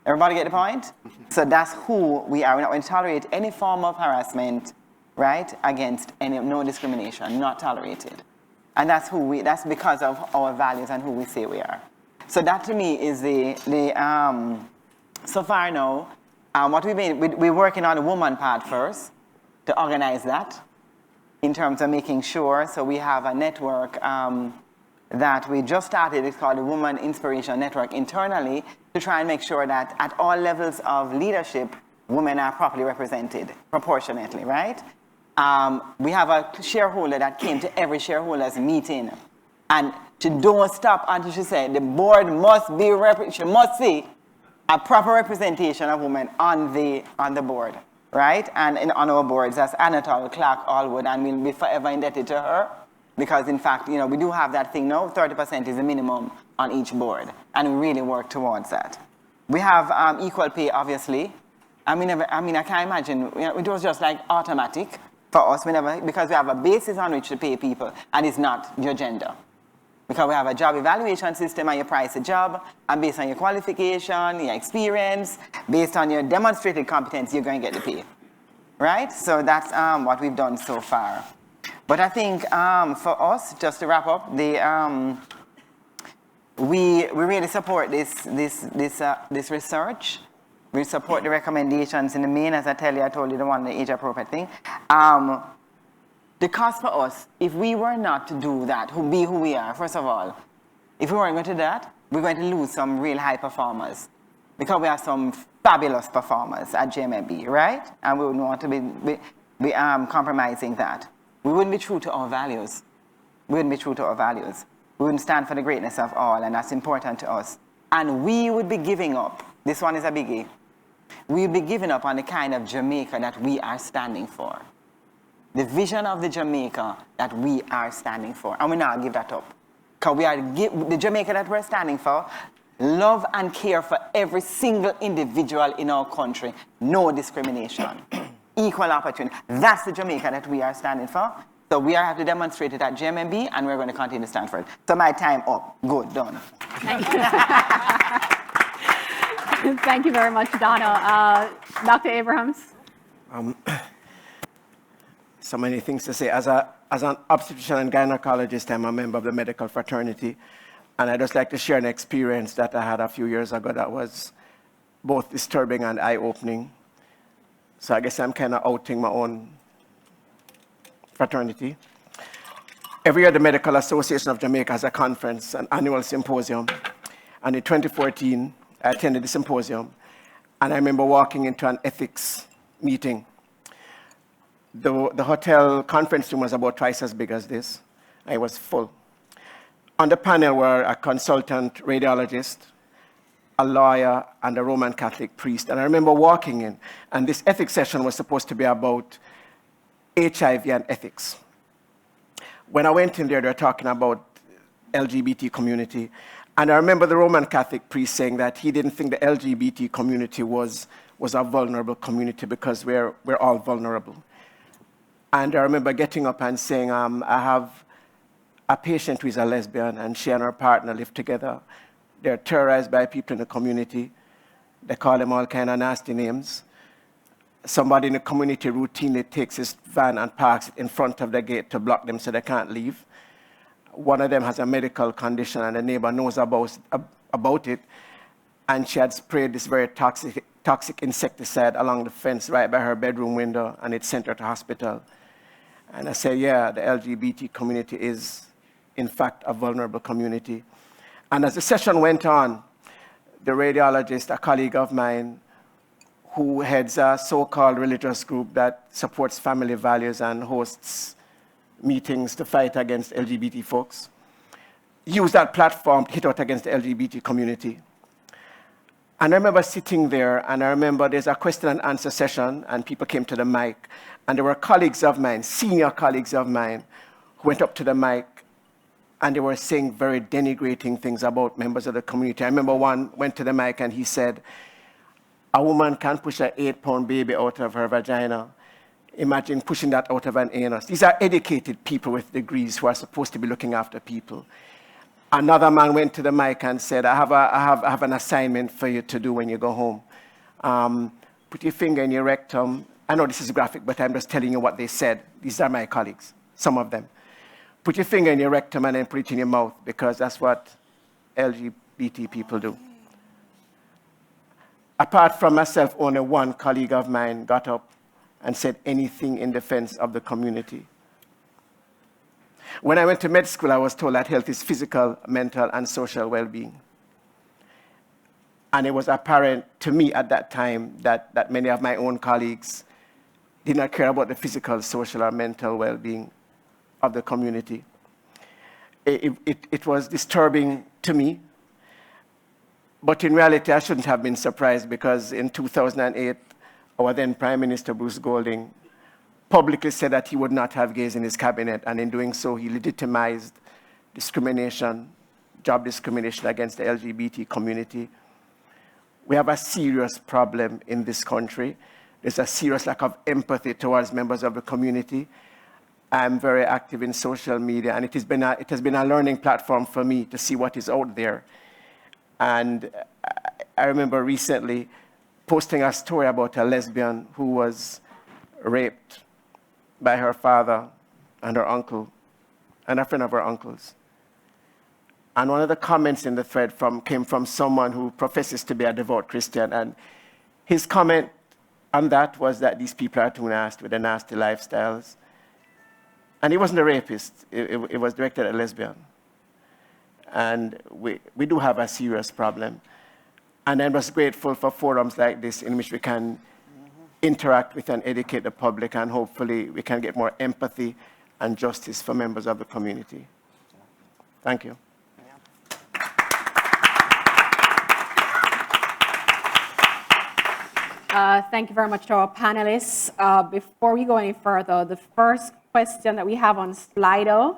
Everybody get the point? So that's who we are. We're not going to tolerate any form of harassment, right, against no discrimination, not tolerated. And that's that's because of our values and who we say we are. So that to me is so far now, what we're working on the woman part first to organize that in terms of making sure. So we have a network that we just started. It's called the Woman Inspiration Network internally to try and make sure that at all levels of leadership, women are properly represented proportionately, right? We have a shareholder that came to every shareholders meeting, and she don't stop until she said the board must be she must see a proper representation of women on the board, right? And on our boards, that's Anatole Clark Allwood, and we'll be forever indebted to her because, in fact, we do have that thing now. 30% is the minimum on each board, and we really work towards that. We have equal pay, obviously. I can't imagine. It was just like automatic for us because we have a basis on which to pay people, and it's not your gender. Because we have a job evaluation system and you price a job, and based on your qualification, your experience, based on your demonstrated competence, you're going to get the pay, right? So that's what we've done so far. But I think for us, just to wrap up, we really support this research. We support the recommendations in the main, as I told you the one, the age-appropriate thing. The cost for us, if we were not to do that, be who we are, first of all, if we weren't going to do that, we're going to lose some real high performers. Because we have some fabulous performers at JMB, right? And we wouldn't want to be compromising that. We wouldn't be true to our values. We wouldn't stand for the greatness of all, and that's important to us. And we would be giving up. This one is a biggie. We would be giving up on the kind of Jamaica that we are standing for. The vision of the Jamaica that we are standing for. And we not give that up. Because we are the Jamaica that we're standing for, love and care for every single individual in our country. No discrimination. Equal opportunity. That's the Jamaica that we are standing for. So we have to demonstrate it at GMMB, and we're going to continue to stand for it. So my time up. Good, done. Thank you very much, Donna. Dr. Abrams? So many things to say. As an obstetrician and gynecologist, I'm a member of the medical fraternity. And I'd just like to share an experience that I had a few years ago that was both disturbing and eye-opening. So I guess I'm kind of outing my own fraternity. Every year, the Medical Association of Jamaica has a conference, an annual symposium. And in 2014, I attended the symposium. And I remember walking into an ethics meeting. The hotel conference room was about twice as big as this. It was full. On the panel were a consultant radiologist, a lawyer, and a Roman Catholic priest. And I remember walking in, and this ethics session was supposed to be about HIV and ethics. When I went in there, they were talking about LGBT community. And I remember the Roman Catholic priest saying that he didn't think the LGBT community was a vulnerable community because we're all vulnerable. And I remember getting up and saying, I have a patient who is a lesbian, and she and her partner live together. They're terrorized by people in the community. They call them all kind of nasty names. Somebody in the community routinely takes his van and parks it in front of the gate to block them so they can't leave. One of them has a medical condition, and the neighbor knows about it. And she had sprayed this very toxic insecticide along the fence right by her bedroom window, and it sent her to hospital. And I said, yeah, the LGBT community is, in fact, a vulnerable community. And as the session went on, the radiologist, a colleague of mine, who heads a so-called religious group that supports family values and hosts meetings to fight against LGBT folks, used that platform to hit out against the LGBT community. And I remember sitting there, and I remember there's a question and answer session, and people came to the mic, and there were colleagues of mine, senior colleagues of mine, who went up to the mic, and they were saying very denigrating things about members of the community. I remember one went to the mic, and he said, A woman can push an 8-pound baby out of her vagina. Imagine pushing that out of an anus. These are educated people with degrees who are supposed to be looking after people. Another man went to the mic and said, I have an assignment for you to do when you go home. Put your finger in your rectum. I know this is graphic, but I'm just telling you what they said. These are my colleagues, some of them. Put your finger in your rectum and then put it in your mouth, because that's what LGBT people do. Apart from myself, only one colleague of mine got up and said anything in defense of the community. When I went to med school, I was told that health is physical, mental, and social well-being. And it was apparent to me at that time that many of my own colleagues did not care about the physical, social, or mental well-being of the community. It was disturbing to me, but in reality, I shouldn't have been surprised, because in 2008, our then Prime Minister Bruce Golding publicly said that he would not have gays in his cabinet, and in doing so, he legitimized discrimination, job discrimination against the LGBT community. We have a serious problem in this country. There's a serious lack of empathy towards members of the community. I'm very active in social media, and it has been a learning platform for me to see what is out there. And I remember recently posting a story about a lesbian who was raped by her father and her uncle and a friend of her uncle's. And one of the comments in the thread came from someone who professes to be a devout Christian. And his comment on that was that these people are too nasty with their nasty lifestyles. And he wasn't a rapist. It was directed at a lesbian. And we do have a serious problem. And I'm just grateful for forums like this in which we can interact with and educate the public, and hopefully we can get more empathy and justice for members of the community. Thank you. Thank you very much to our panelists. Before we go any further, the first question that we have on Slido,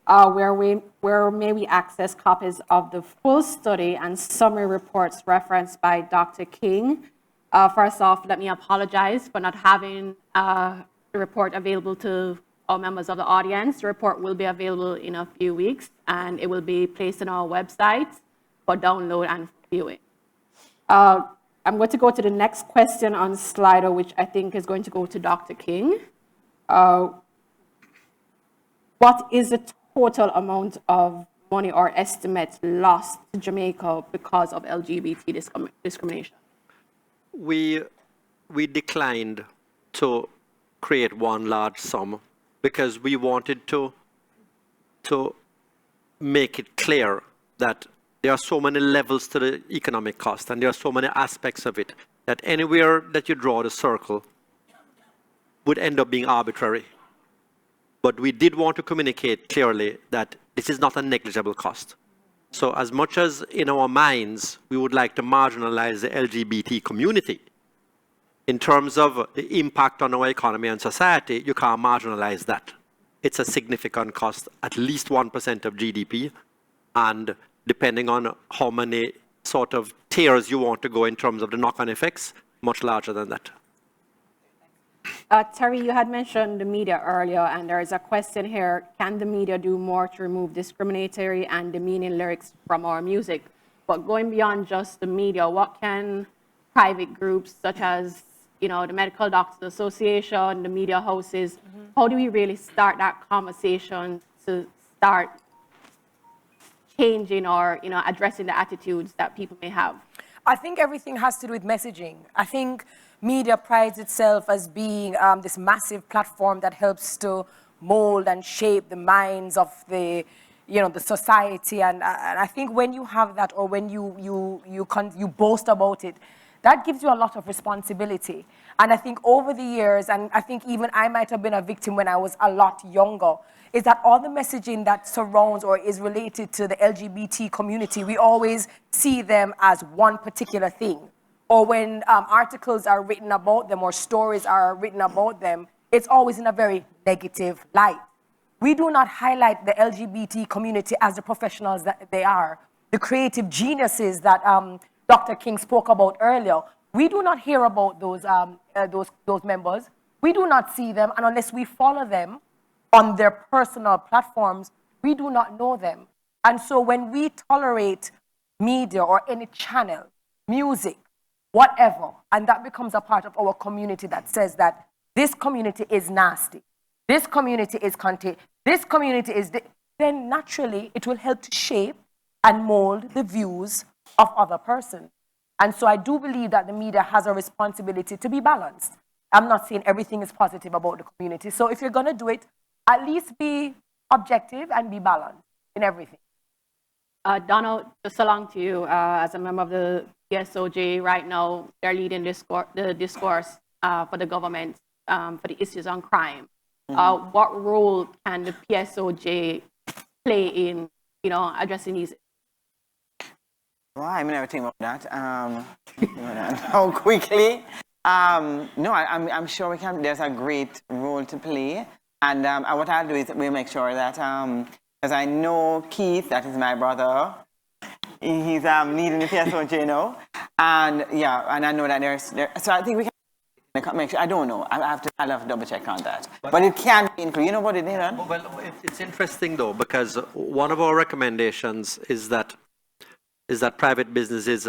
where may we access copies of the full study and summary reports referenced by Dr. King. First off, let me apologize for not having the report available to all members of the audience. The report will be available in a few weeks, and it will be placed on our website for download and viewing. I'm going to go to the next question on Slido, which I think is going to go to Dr. King. What is the total amount of money or estimate lost to Jamaica because of LGBT discrimination? We declined to create one large sum because we wanted to make it clear that there are so many levels to the economic cost, and there are so many aspects of it that anywhere that you draw the circle would end up being arbitrary. But we did want to communicate clearly that this is not a negligible cost. So as much as in our minds we would like to marginalize the LGBT community, in terms of the impact on our economy and society, you can't marginalize that. It's a significant cost, at least 1% of GDP, and depending on how many sort of tiers you want to go in terms of the knock-on effects, much larger than that. Terry, you had mentioned the media earlier, and there is a question here. Can the media do more to remove discriminatory and demeaning lyrics from our music? But going beyond just the media, what can private groups such as the Medical Doctors Association, the media houses, how do we really start that conversation to start changing or addressing the attitudes that people may have? I think everything has to do with messaging. I think media prides itself as being this massive platform that helps to mold and shape the minds of the society. And I think when you have that, or when you boast about it, that gives you a lot of responsibility. And I think over the years, and I think even I might have been a victim when I was a lot younger, is that all the messaging that surrounds or is related to the LGBT community, we always see them as one particular thing. Or when articles are written about them or stories are written about them, it's always in a very negative light. We do not highlight the LGBT community as the professionals that they are, the creative geniuses that Dr. King spoke about earlier. We do not hear about those members. We do not see them, and unless we follow them on their personal platforms, we do not know them. And so when we tolerate media or any channel, music, whatever, and that becomes a part of our community that says that this community is nasty, this community is contagious, this community is, then naturally it will help to shape and mold the views of other persons. And so I do believe that the media has a responsibility to be balanced. I'm not saying everything is positive about the community. So if you're going to do it, at least be objective and be balanced in everything. Donald, just along to you, as a member of the PSOJ right now, they're leading the discourse for the government for the issues on crime. What role can the PSOJ play in, addressing these? Well, I never think about that. How quickly? No, I'm sure we can. There's a great role to play. And what I'll do is we'll make sure that, because I know Keith, that is my brother, he's leading the PSOJ now. And yeah, and I know that so I think we can make sure. I don't know. I'll have to double check on that. But it can be included. You know what it is? Well, it's interesting though, because one of our recommendations is that private businesses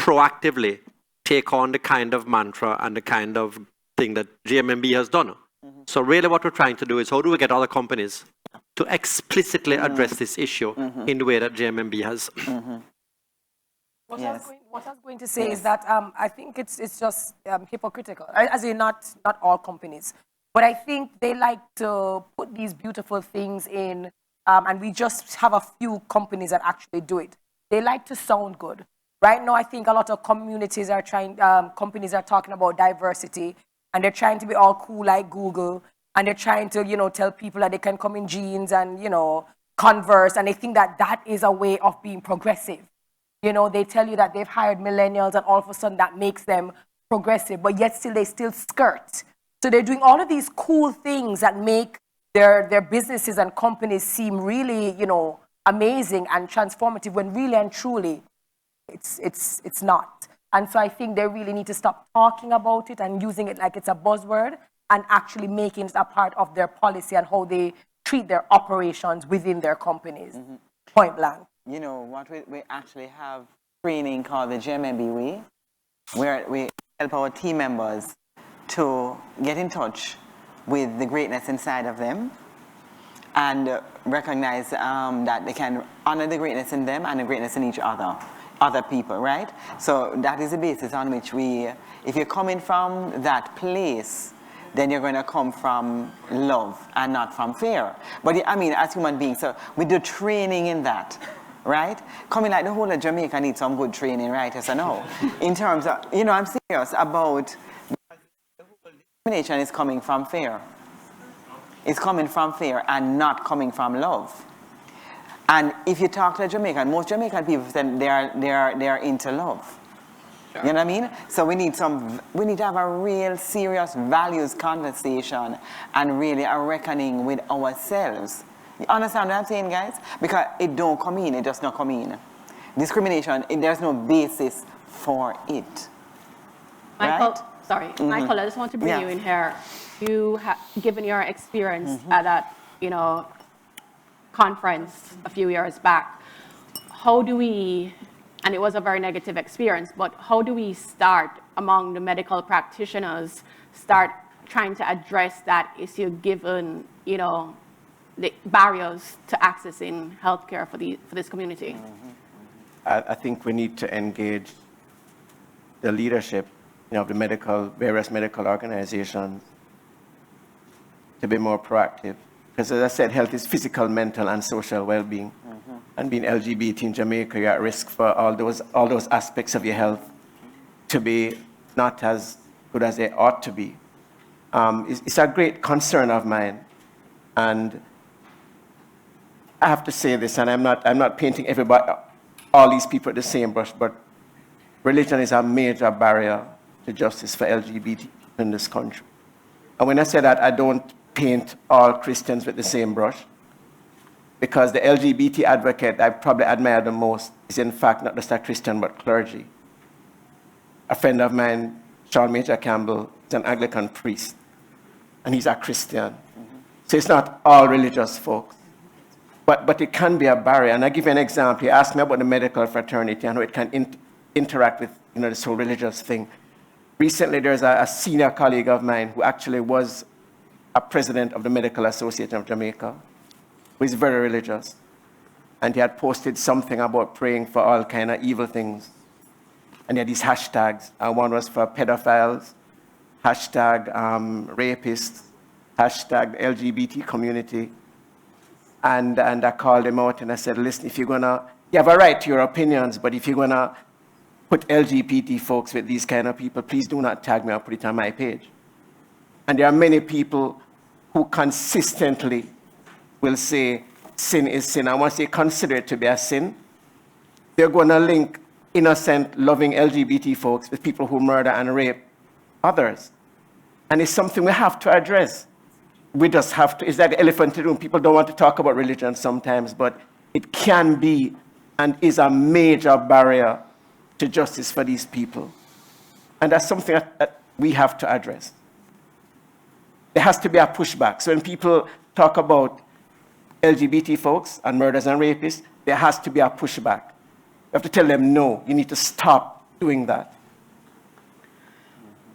proactively take on the kind of mantra and the kind of thing that GMMB has done. So really what we're trying to do is how do we get other companies to explicitly address this issue in the way that GMMB has. What I was going to say is that I think it's just hypocritical, as in not all companies. But I think they like to put these beautiful things in, and we just have a few companies that actually do it. They like to sound good. Right now, I think a lot of communities are companies are talking about diversity, and they're trying to be all cool like Google, and they're trying to, tell people that they can come in jeans and, Converse, and they think that that is a way of being progressive. They tell you that they've hired millennials, and all of a sudden that makes them progressive, but yet still they still skirt. So they're doing all of these cool things that make their businesses and companies seem really, amazing and transformative, when really and truly it's not. And so I think they really need to stop talking about it and using it like it's a buzzword, and actually making it a part of their policy and how they treat their operations within their companies. Point blank. What we actually have training called the GMMB Way, where we help our team members to get in touch with the greatness inside of them and recognize that they can honor the greatness in them and the greatness in each other people, right? So that is the basis on which if you're coming from that place, then you're going to come from love and not from fear. But as human beings, so we do training in that, right? Coming like the whole of Jamaica needs some good training, right? Yes or no? In terms of, I'm serious about discrimination is coming from fear. It's coming from fear and not coming from love. And if you talk to Jamaican, most Jamaican people say they are into love. Sure. You know what I mean? So we need to have a real serious values conversation and really a reckoning with ourselves. You understand what I'm saying, guys? Because it don't come in, it does not come in. Discrimination, there's no basis for it. Michael, right? Sorry, Michael, I just want to bring you in here. You have given your experience at that, conference a few years back. How do we, and it was a very negative experience, but how do we start among the medical practitioners, start trying to address that issue given, the barriers to accessing healthcare for this community? I think we need to engage the leadership, of the various medical organizations to be more proactive. Because as I said, health is physical, mental, and social well-being. And being LGBT in Jamaica, you're at risk for all those aspects of your health to be not as good as they ought to be. It's a great concern of mine. And I have to say this, and I'm not painting all these people at the same brush, but religion is a major barrier to justice for LGBT in this country. And when I say that, I don't paint all Christians with the same brush, because the LGBT advocate I probably admire the most is in fact not just a Christian but clergy. a friend of mine, Charles Major Campbell, is an Anglican priest, and he's a Christian. So it's not all religious folks. But it can be a barrier. And I give you an example. You asked me about the medical fraternity and how it can interact with this whole religious thing. Recently, there's a senior colleague of mine who actually was a president of the Medical Association of Jamaica, who is very religious. And he had posted something about praying for all kind of evil things. And he had these hashtags. One was for pedophiles, hashtag rapists, hashtag LGBT community. And I called him out and I said, listen, if you're gonna, you have a right to your opinions, but if you're gonna put LGBT folks with these kind of people, please do not tag me or put it on my page. And there are many people who consistently will say sin is sin. And once they consider it to be a sin, they're gonna link innocent, loving LGBT folks with people who murder and rape others. And it's something we have to address. We just have to, it's like the elephant in the room. People don't want to talk about religion sometimes, but it can be and is a major barrier to justice for these people. And that's something that we have to address. There has to be a pushback. So when people talk about LGBT folks and murderers and rapists, there has to be a pushback. You have to tell them, no, you need to stop doing that.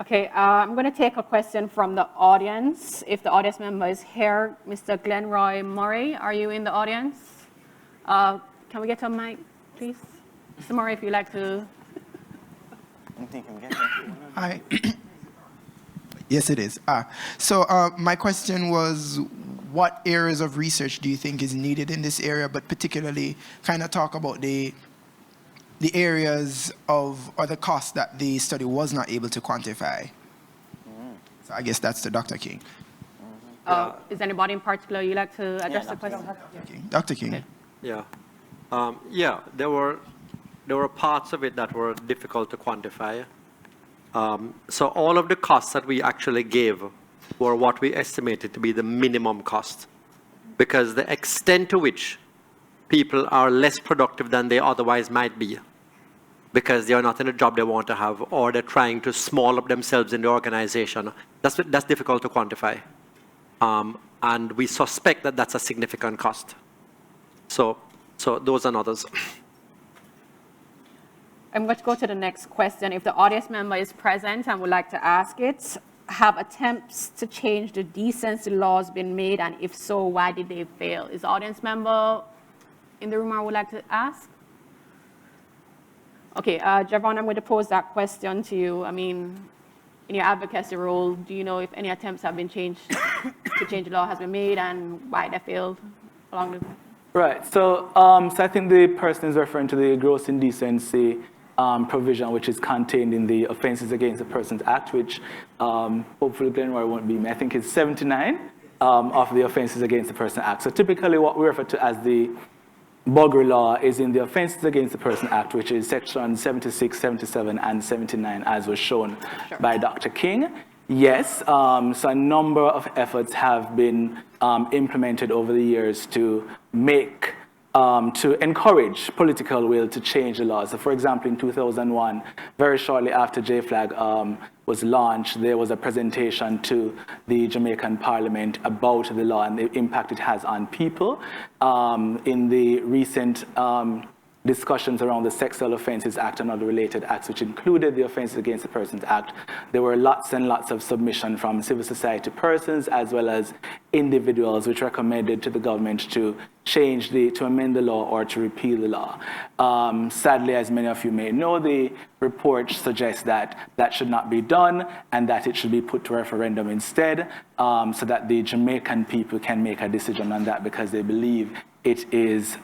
Okay, I'm going to take a question from the audience. If the audience member is here, Mr. Glenroy Murray, are you in the audience? Can we get a mic, please? Mr. Murray, if you'd like to. Hi. Yes, it is. So my question was, what areas of research do you think is needed in this area, but particularly kind of talk about the areas of, or the cost that the study was not able to quantify? So I guess that's to Dr. King. Is anybody in particular you'd like to address the question? Dr. King. Okay. Yeah, there were parts of it that were difficult to quantify. So all of the costs that we actually gave were what we estimated to be the minimum cost, because the extent to which people are less productive than they otherwise might be, because they are not in a job they want to have, or they're trying to small up themselves in the organization. That's difficult to quantify. And we suspect that that's a significant cost. So those are others. I'm going to go to the next question. If the audience member is present and would like to ask it, have attempts to change the decency laws been made, and if so, why did they fail? Is the audience member in the room I would like to ask? Okay, Javon, I'm going to pose that question to you. I mean, in your advocacy role, do you know if any attempts have been changed to change the law has been made and why they failed along the way? Right, so I think the person is referring to the gross indecency provision, which is contained in the Offences Against the Persons Act, which hopefully Glenroy won't be me. I think it's 79 of the Offences Against the Person Act. So typically what we refer to as the Buggery law is in the Offences Against the Person Act, which is section 76, 77, and 79, as was shown by Dr. King. Yes, so a number of efforts have been implemented over the years to make, to encourage political will to change the laws. So for example, in 2001, very shortly after JFLAG was launched, there was a presentation to the Jamaican Parliament about the law and the impact it has on people. In the recent discussions around the Sexual Offences Act and other related acts, which included the Offences Against the Persons Act, there were lots and lots of submission from civil society persons as well as individuals which recommended to the government to to amend the law or to repeal the law. Sadly, as many of you may know, the report suggests that that should not be done and that it should be put to referendum instead, so that the Jamaican people can make a decision on that, because they believe it is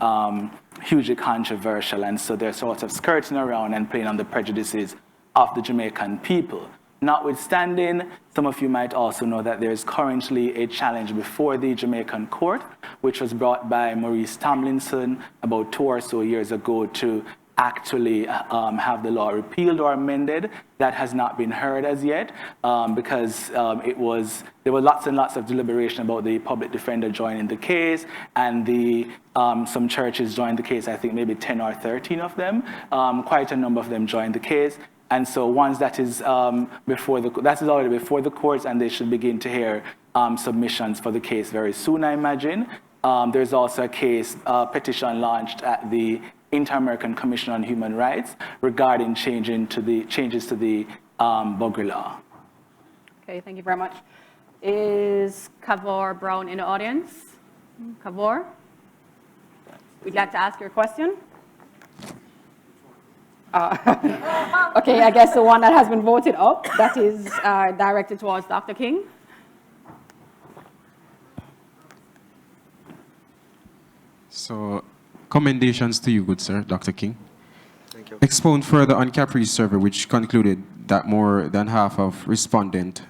hugely controversial, and so they're sort of skirting around and playing on the prejudices of the Jamaican people. Notwithstanding, some of you might also know that there is currently a challenge before the Jamaican court, which was brought by Maurice Tomlinson about 2 or so years ago to actually have the law repealed or amended. That has not been heard as yet, because there were lots and lots of deliberation about the public defender joining the case, and some churches joined the case. I think maybe 10 or 13 of them, quite a number of them joined the case. And so once that is that is already before the courts, and they should begin to hear submissions for the case very soon, I imagine. There's also a petition launched at the Inter-American Commission on Human Rights regarding changes to the Buggery law. Okay, thank you very much. Is Kavor Brown in the audience? Kavor? Would you like to ask your question? Okay, I guess the one that has been voted up, that is directed towards Dr. King. So, commendations to you, good sir, Dr. King. Thank you. Expound further on CAPRI's survey, which concluded that more than half of respondent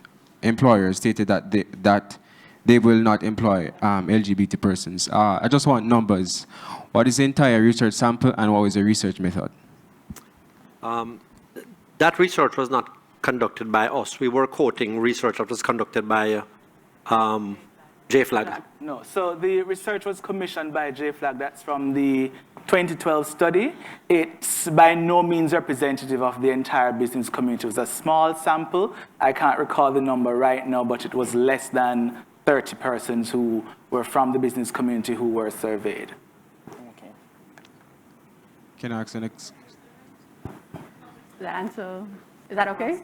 employers stated that they will not employ LGBT persons. I just want numbers. What is the entire research sample, and what was the research method? That research was not conducted by us. We were quoting research that was conducted by JFLAG. No, so the research was commissioned by JFLAG. That's from the 2012 study. It's by no means representative of the entire business community. It was a small sample. I can't recall the number right now, but it was less than 30 persons who were from the business community who were surveyed. Okay. Can I ask the next? The answer, is that okay?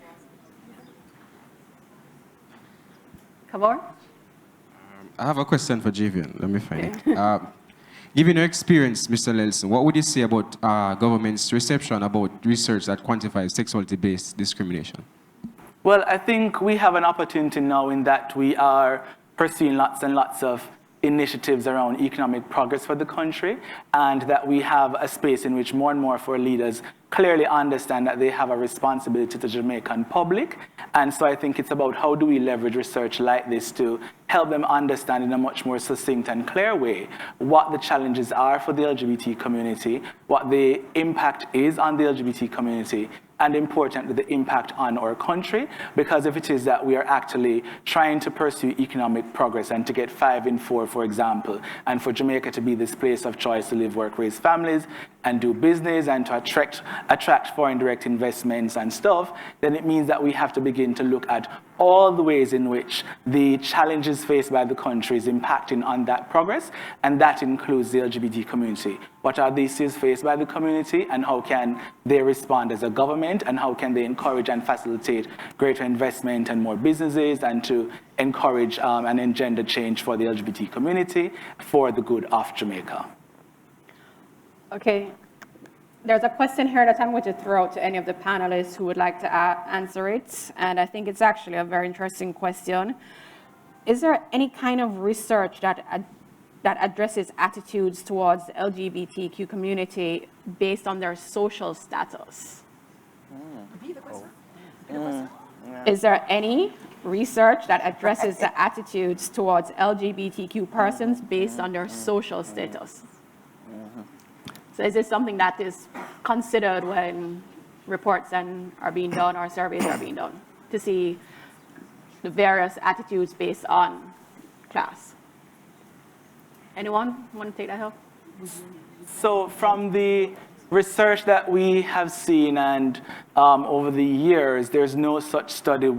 Kavor? I have a question for Javian. Let me find it. Given your experience, Mr. Nelson, what would you say about government's reception about research that quantifies sexuality-based discrimination? Well, I think we have an opportunity now in that we are pursuing lots and lots of initiatives around economic progress for the country, and that we have a space in which more and more of our leaders clearly understand that they have a responsibility to the Jamaican public. And so I think it's about how do we leverage research like this to help them understand in a much more succinct and clear way what the challenges are for the LGBT community, what the impact is on the LGBT community, and importantly, the impact on our country, because if it is that we are actually trying to pursue economic progress and to get 5 in 4, for example, and for Jamaica to be this place of choice to live, work, raise families, and do business, and to attract foreign direct investments and stuff, then it means that we have to begin to look at all the ways in which the challenges faced by the country is impacting on that progress, and that includes the LGBT community. What are the issues faced by the community, and how can they respond as a government, and how can they encourage and facilitate greater investment and more businesses, and to encourage and engender change for the LGBT community for the good of Jamaica. Okay. There's a question here that I'm going to throw out to any of the panelists who would like to answer it, and I think it's actually a very interesting question. Is there any kind of research that addresses attitudes towards the LGBTQ community based on their social status? Is there any research that addresses the attitudes towards LGBTQ persons based on their social status? So is this something that is considered when reports are being done or surveys are being done to see the various attitudes based on class? Anyone want to take that help? So from the research that we have seen and over the years, there's no such study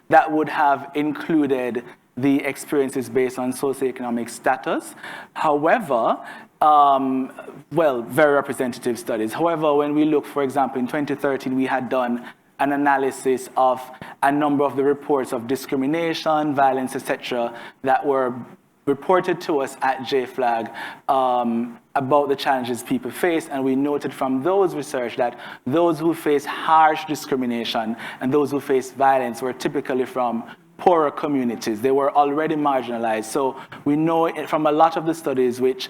that would have included the experiences based on socioeconomic status. However, very representative studies. However, when we look, for example, in 2013, we had done an analysis of a number of the reports of discrimination, violence, etc., that were reported to us at JFLAG about the challenges people face, and we noted from those research that those who face harsh discrimination and those who face violence were typically from poorer communities. They were already marginalized. So we know from a lot of the studies, which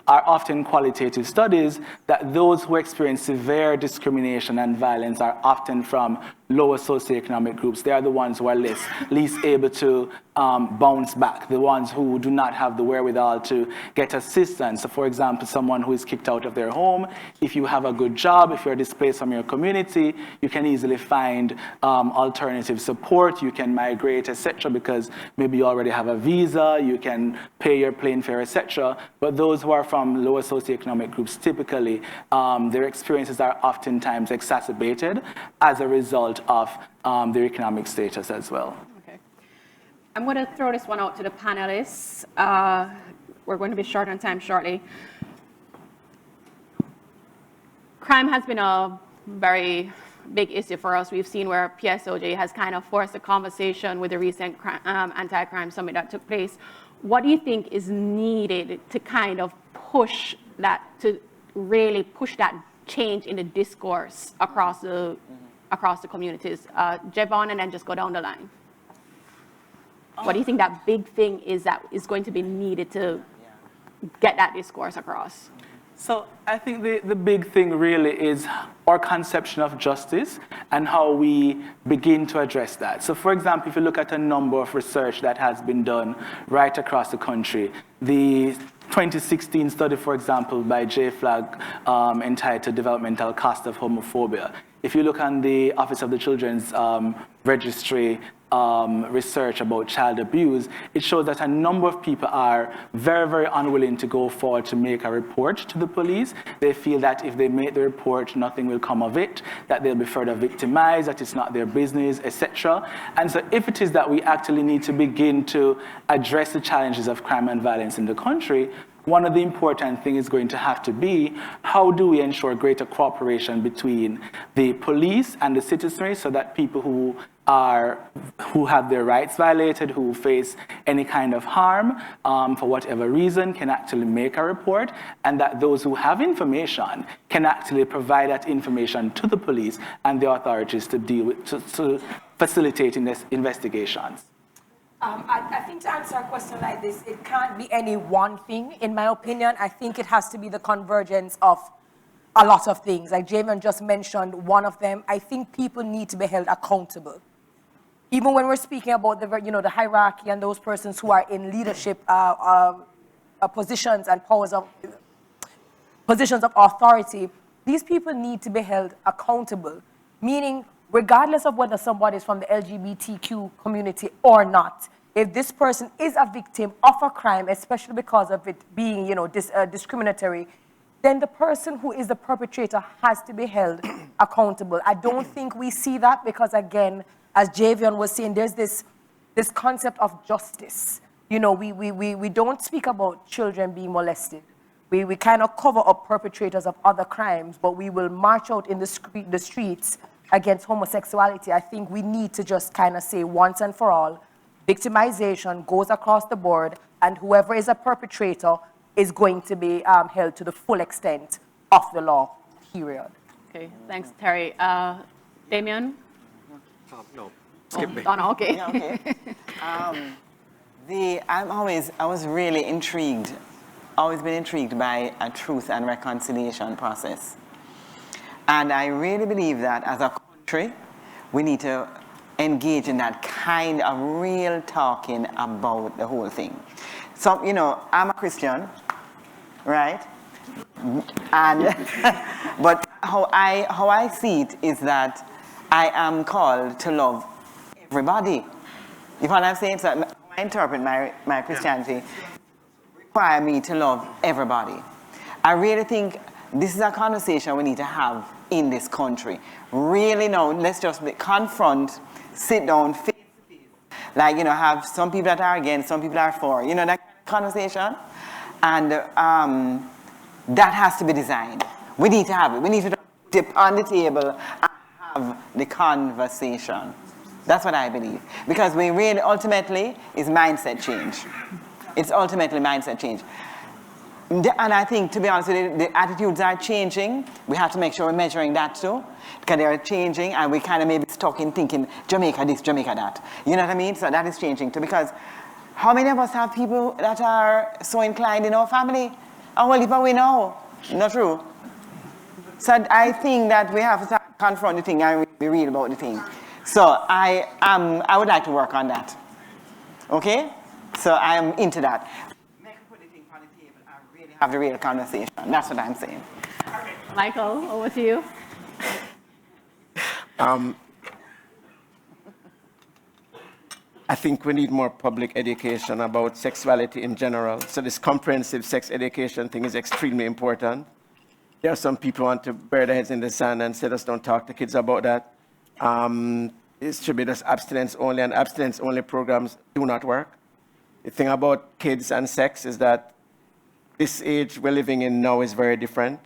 are often qualitative studies, that those who experience severe discrimination and violence are often from lower socioeconomic groups. They are the ones who are least able to bounce back, the ones who do not have the wherewithal to get assistance. So for example, someone who is kicked out of their home, if you have a good job, if you're displaced from your community, you can easily find alternative support. You can migrate, etc., because maybe you already have a visa, you can pay your plane fare, etc. But those who are from lower socioeconomic groups, typically, their experiences are oftentimes exacerbated as a result of their economic status as well. Okay. I'm going to throw this one out to the panelists. We're going to be short on time shortly. Crime has been a very big issue for us. We've seen where PSOJ has kind of forced a conversation with the recent anti-crime summit that took place. What do you think is needed to kind of push that, to really push that change in the discourse across the communities? Javon, and then just go down the line. What do you think that big thing is that is going to be needed to get that discourse across? So I think the big thing really is our conception of justice and how we begin to address that. So for example, if you look at a number of research that has been done right across the country, the 2016 study, for example, by JFLAG entitled Developmental Cost of Homophobia. If you look on the Office of the Children's Registry research about child abuse, it shows that a number of people are very, very unwilling to go forward to make a report to the police. They feel that if they make the report, nothing will come of it, that they'll be further victimized, that it's not their business, etc. And so if it is that we actually need to begin to address the challenges of crime and violence in the country, one of the important things is going to have to be, how do we ensure greater cooperation between the police and the citizenry so that people who have their rights violated, who face any kind of harm for whatever reason, can actually make a report, and that those who have information can actually provide that information to the police and the authorities to deal with, to facilitate investigations. I think to answer a question like this, it can't be any one thing, in my opinion. I think it has to be the convergence of a lot of things. Like Javion just mentioned one of them. I think people need to be held accountable. Even when we're speaking about the hierarchy and those persons who are in leadership positions and positions of authority, these people need to be held accountable. Meaning, regardless of whether somebody is from the LGBTQ community or not, if this person is a victim of a crime, especially because of it being, discriminatory, then the person who is the perpetrator has to be held accountable. I don't think we see that because, again, as Javion was saying, there's this concept of justice. We don't speak about children being molested. We kind of cover up perpetrators of other crimes, but we will march out in the streets against homosexuality. I think we need to just kind of say once and for all, victimization goes across the board, and whoever is a perpetrator is going to be held to the full extent of the law, period. Okay, thanks, Terry. Damien? No, skip me. Oh, no, okay. Yeah, okay. I was really intrigued, always been intrigued by a truth and reconciliation process. And I really believe that as a country, we need to engage in that kind of real talking about the whole thing. So, I'm a Christian, right? And, but how I see it is that I am called to love everybody. You know what I'm saying? So I interpret my Christianity require me to love everybody. I really think this is a conversation we need to have in this country. Really now, let's just confront, sit down, face to face. Like, have some people that are against, some people are for, that conversation. And that has to be designed. We need to have it. We need to dip on the table and have the conversation. That's what I believe. Because we really, ultimately, is mindset change. It's ultimately mindset change. And I think, to be honest with you, the attitudes are changing. We have to make sure we're measuring that too. Because they are changing, and we kind of maybe stuck in thinking, Jamaica this, Jamaica that. You know what I mean? So that is changing too. Because how many of us have people that are so inclined in our family? And well, if we know, not true. So I think that we have to confront the thing and be real about the thing. So I would like to work on that. Okay? So I am into that. Put the thing on the table and really have the real conversation. That's what I'm saying. Michael, over to you. I think we need more public education about sexuality in general. So this comprehensive sex education thing is extremely important. There are some people who want to bury their heads in the sand and say, just don't talk to kids about that. It should be just abstinence only, and abstinence only programs do not work. The thing about kids and sex is that this age we're living in now is very different.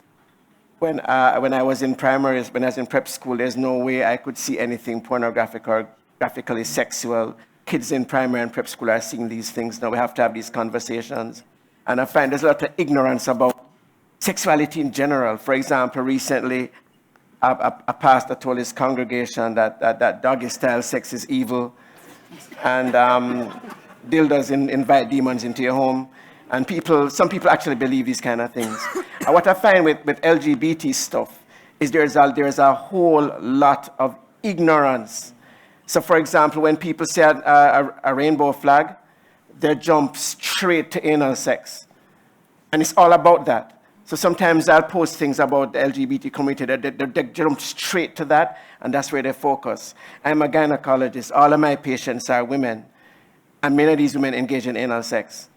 When I was in primary, when I was in prep school, there's no way I could see anything pornographic or graphically sexual. Kids in primary and prep school are seeing these things now. We have to have these conversations. And I find there's a lot of ignorance about sexuality in general. For example, recently, a pastor told his congregation that doggy-style sex is evil, and dildos invite demons into your home. And some people actually believe these kind of things. And what I find with LGBT stuff is there's a whole lot of ignorance. So, for example, when people say a rainbow flag, they jump straight to anal sex. And it's all about that. So sometimes I'll post things about the LGBT community, they jump straight to that, and that's where they focus. I'm a gynecologist. All of my patients are women, and many of these women engage in anal sex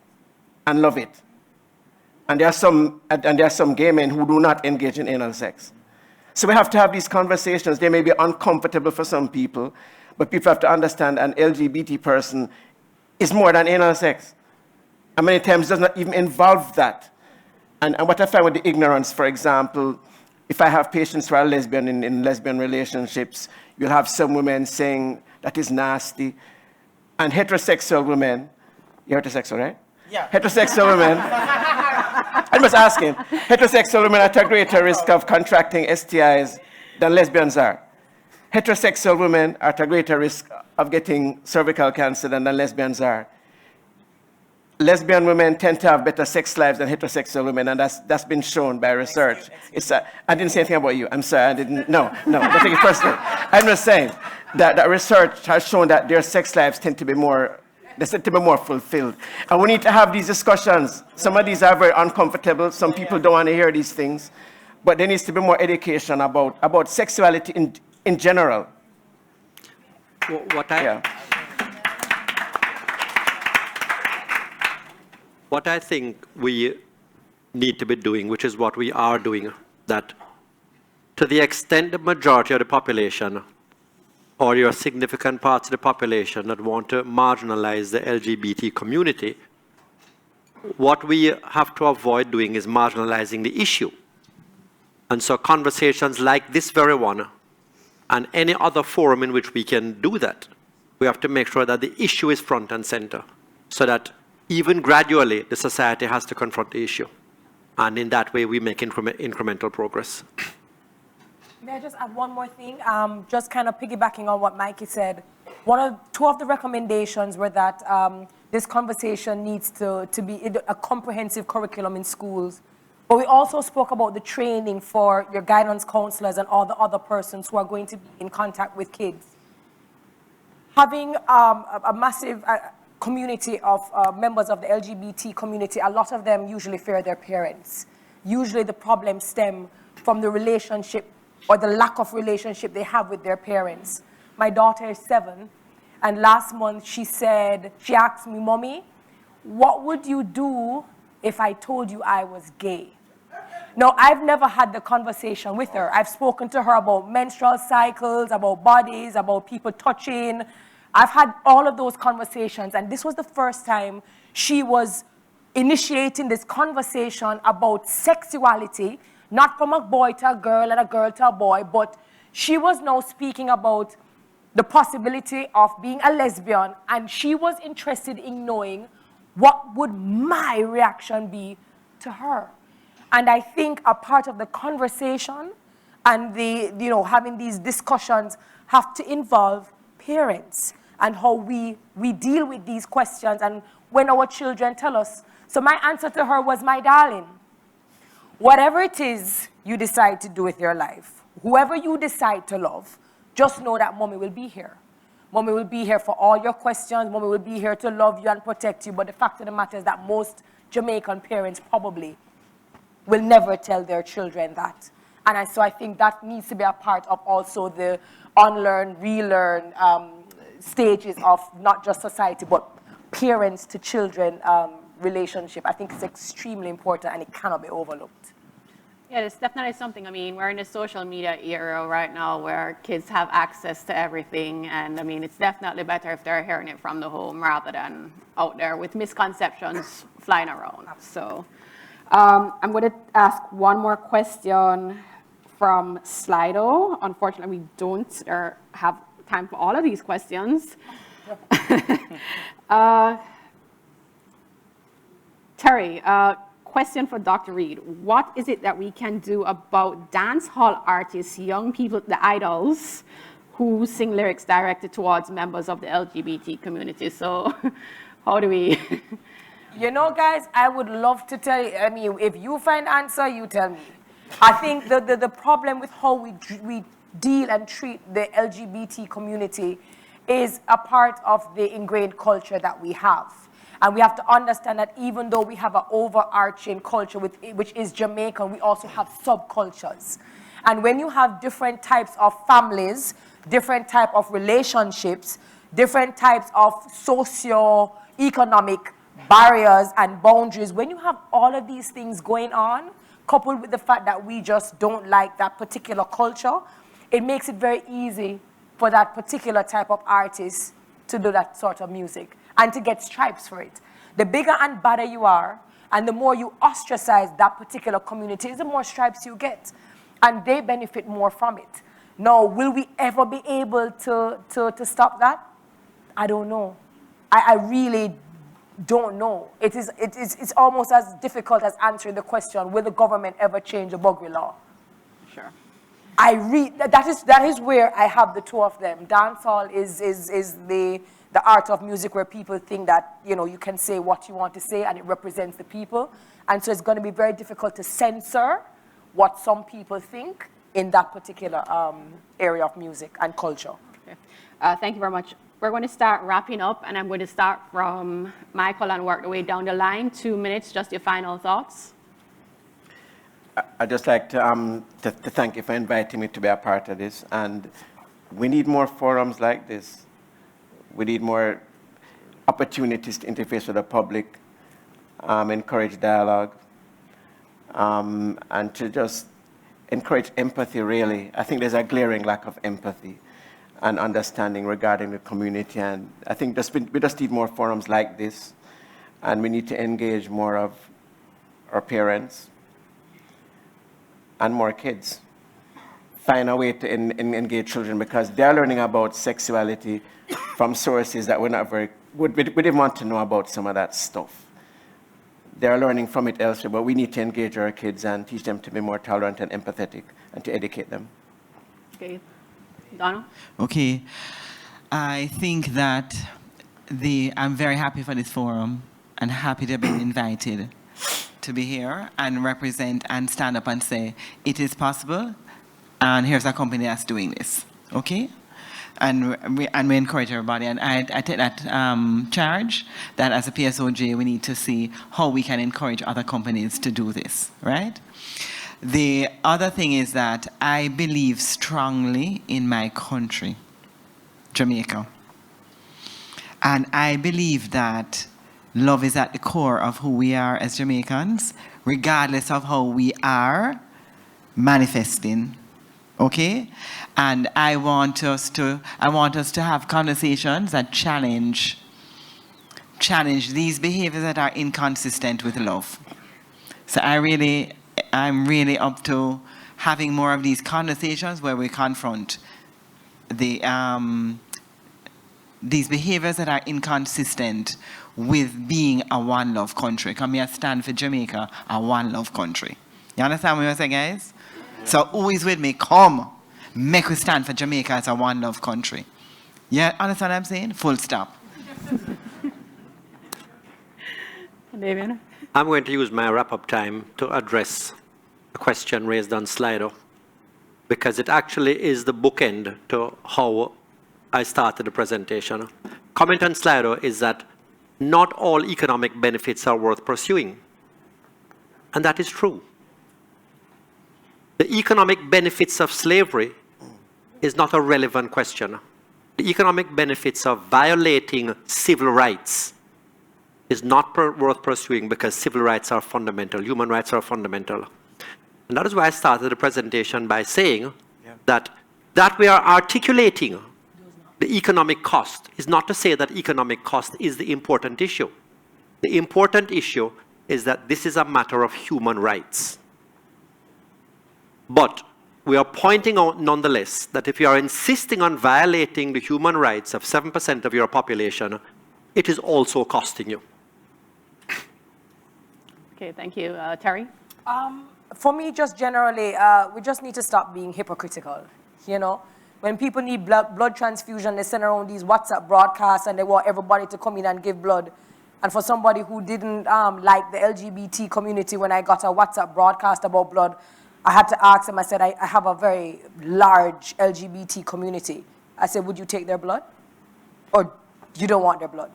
and love it. And there are some gay men who do not engage in anal sex. So we have to have these conversations. They may be uncomfortable for some people, but people have to understand an LGBT person is more than anal sex. And many times does not even involve that. And what I find with the ignorance, for example, if I have patients who are lesbian in lesbian relationships, you'll have some women saying that is nasty. And heterosexual women, you're heterosexual, right? Yeah. Heterosexual women, I'm just asking, heterosexual women are at a greater risk of contracting STIs than lesbians are. Heterosexual women are at a greater risk of getting cervical cancer than lesbians are. Lesbian women tend to have better sex lives than heterosexual women, and that's been shown by research. I didn't say anything about you. I'm sorry, I didn't. No, don't take it personally. I'm just saying that research has shown that their sex lives tend to be more fulfilled. And we need to have these discussions. Some of these are very uncomfortable. Some people don't want to hear these things. But there needs to be more education about sexuality in general. What I think we need to be doing, which is what we are doing, that to the extent the majority of the population or your significant parts of the population that want to marginalize the LGBT community, what we have to avoid doing is marginalizing the issue. And so conversations like this very one and any other forum in which we can do that, we have to make sure that the issue is front and center so that even gradually, the society has to confront the issue. And in that way, we make incremental progress. May I just add one more thing? Just kind of piggybacking on what Mikey said. Two of the recommendations were that this conversation needs to be a comprehensive curriculum in schools. But we also spoke about the training for your guidance counselors and all the other persons who are going to be in contact with kids. Having a massive community of members of the LGBT community, a lot of them usually fear their parents. Usually the problems stem from the relationship or the lack of relationship they have with their parents. My daughter is 7, and last month she asked me, "Mommy, what would you do if I told you I was gay?" Now, I've never had the conversation with her. I've spoken to her about menstrual cycles, about bodies, about people touching. I've had all of those conversations, and this was the first time she was initiating this conversation about sexuality, not from a boy to a girl and a girl to a boy, but she was now speaking about the possibility of being a lesbian, and she was interested in knowing what would my reaction be to her. And I think a part of the conversation and having these discussions have to involve parents and how we deal with these questions and when our children tell us. So my answer to her was, "My darling, whatever it is you decide to do with your life, whoever you decide to love, just know that Mommy will be here. Mommy will be here for all your questions. Mommy will be here to love you and protect you." But the fact of the matter is that most Jamaican parents probably will never tell their children that. And so I think that needs to be a part of also the unlearn, relearn stages of not just society, but parents to children relationship. I think it's extremely important and it cannot be overlooked. Yeah, it's definitely something. I mean, we're in a social media era right now where kids have access to everything. And I mean, it's definitely better if they're hearing it from the home rather than out there with misconceptions flying around. So I'm going to ask one more question from Slido. Unfortunately, we don't have time for all of these questions. Terry, question for Dr. Reed. What is it that we can do about dance hall artists, young people, the idols, who sing lyrics directed towards members of the LGBT community? So how do we? You know, guys, I would love to tell you. I mean, if you find answer, you tell me. I think the problem with how we deal and treat the LGBT community is a part of the ingrained culture that we have. And we have to understand that even though we have an overarching culture, which is Jamaican, we also have subcultures. And when you have different types of families, different type of relationships, different types of socio-economic barriers and boundaries, when you have all of these things going on, coupled with the fact that we just don't like that particular culture, it makes it very easy for that particular type of artist to do that sort of music and to get stripes for it. The bigger and badder you are, and the more you ostracize that particular community, the more stripes you get. And they benefit more from it. Now, will we ever be able to stop that? I don't know. I really don't know. It's almost as difficult as answering the question, will the government ever change the Buggery law? Sure. That is where I have the two of them. Dancehall is the art of music where people think that, you know, you can say what you want to say and it represents the people. And so it's going to be very difficult to censor what some people think in that particular area of music and culture. Okay. Thank you very much. We're going to start wrapping up, and I'm going to start from Michael and work the way down the line. 2 minutes, just your final thoughts. I'd just like to thank you for inviting me to be a part of this. And we need more forums like this. We need more opportunities to interface with the public, encourage dialogue, and to just encourage empathy, really. I think there's a glaring lack of empathy and understanding regarding the community. And I think we just need more forums like this. And we need to engage more of our parents and more kids. Find a way to engage children, because they're learning about sexuality from sources that we didn't want to know about some of that stuff. They're learning from it elsewhere, but we need to engage our kids and teach them to be more tolerant and empathetic and to educate them. Okay. Donald? Okay. I think that I'm very happy for this forum and happy to be invited to be here and represent and stand up and say, it is possible, and here's a company that's doing this, okay? And we encourage everybody, and I take that charge that as a PSOJ, we need to see how we can encourage other companies to do this, right? The other thing is that I believe strongly in my country, Jamaica. And I believe that love is at the core of who we are as Jamaicans, regardless of how we are manifesting, okay? And I want us to have conversations that challenge these behaviors that are inconsistent with love. So I'm really up to having more of these conversations where we confront these behaviors that are inconsistent with being a one love country. Come here, stand for Jamaica, a one love country. You understand what I'm saying, guys? So who is with me? Come, make we stand for Jamaica as a one love country. Yeah, understand what I'm saying? Full stop. David? I'm going to use my wrap-up time to address a question raised on Slido, because it actually is the bookend to how I started the presentation. Comment on Slido is that not all economic benefits are worth pursuing. And that is true. The economic benefits of slavery is not a relevant question. the economic benefits of violating civil rights is not worth pursuing because civil rights are fundamental, human rights are fundamental. And that is why I started the presentation by saying that we are articulating the economic cost is not to say that economic cost is the important issue. The important issue is that this is a matter of human rights. But we are pointing out nonetheless that if you are insisting on violating the human rights of 7% of your population, it is also costing you. Okay, thank you. Terry? For me, just generally, we just need to stop being hypocritical, you know? When people need blood transfusion, they send around these WhatsApp broadcasts and they want everybody to come in and give blood. And for somebody who didn't like the LGBT community, when I got a WhatsApp broadcast about blood, I had to ask them, I said, I have a very large LGBT community. I said, would you take their blood? Or you don't want their blood?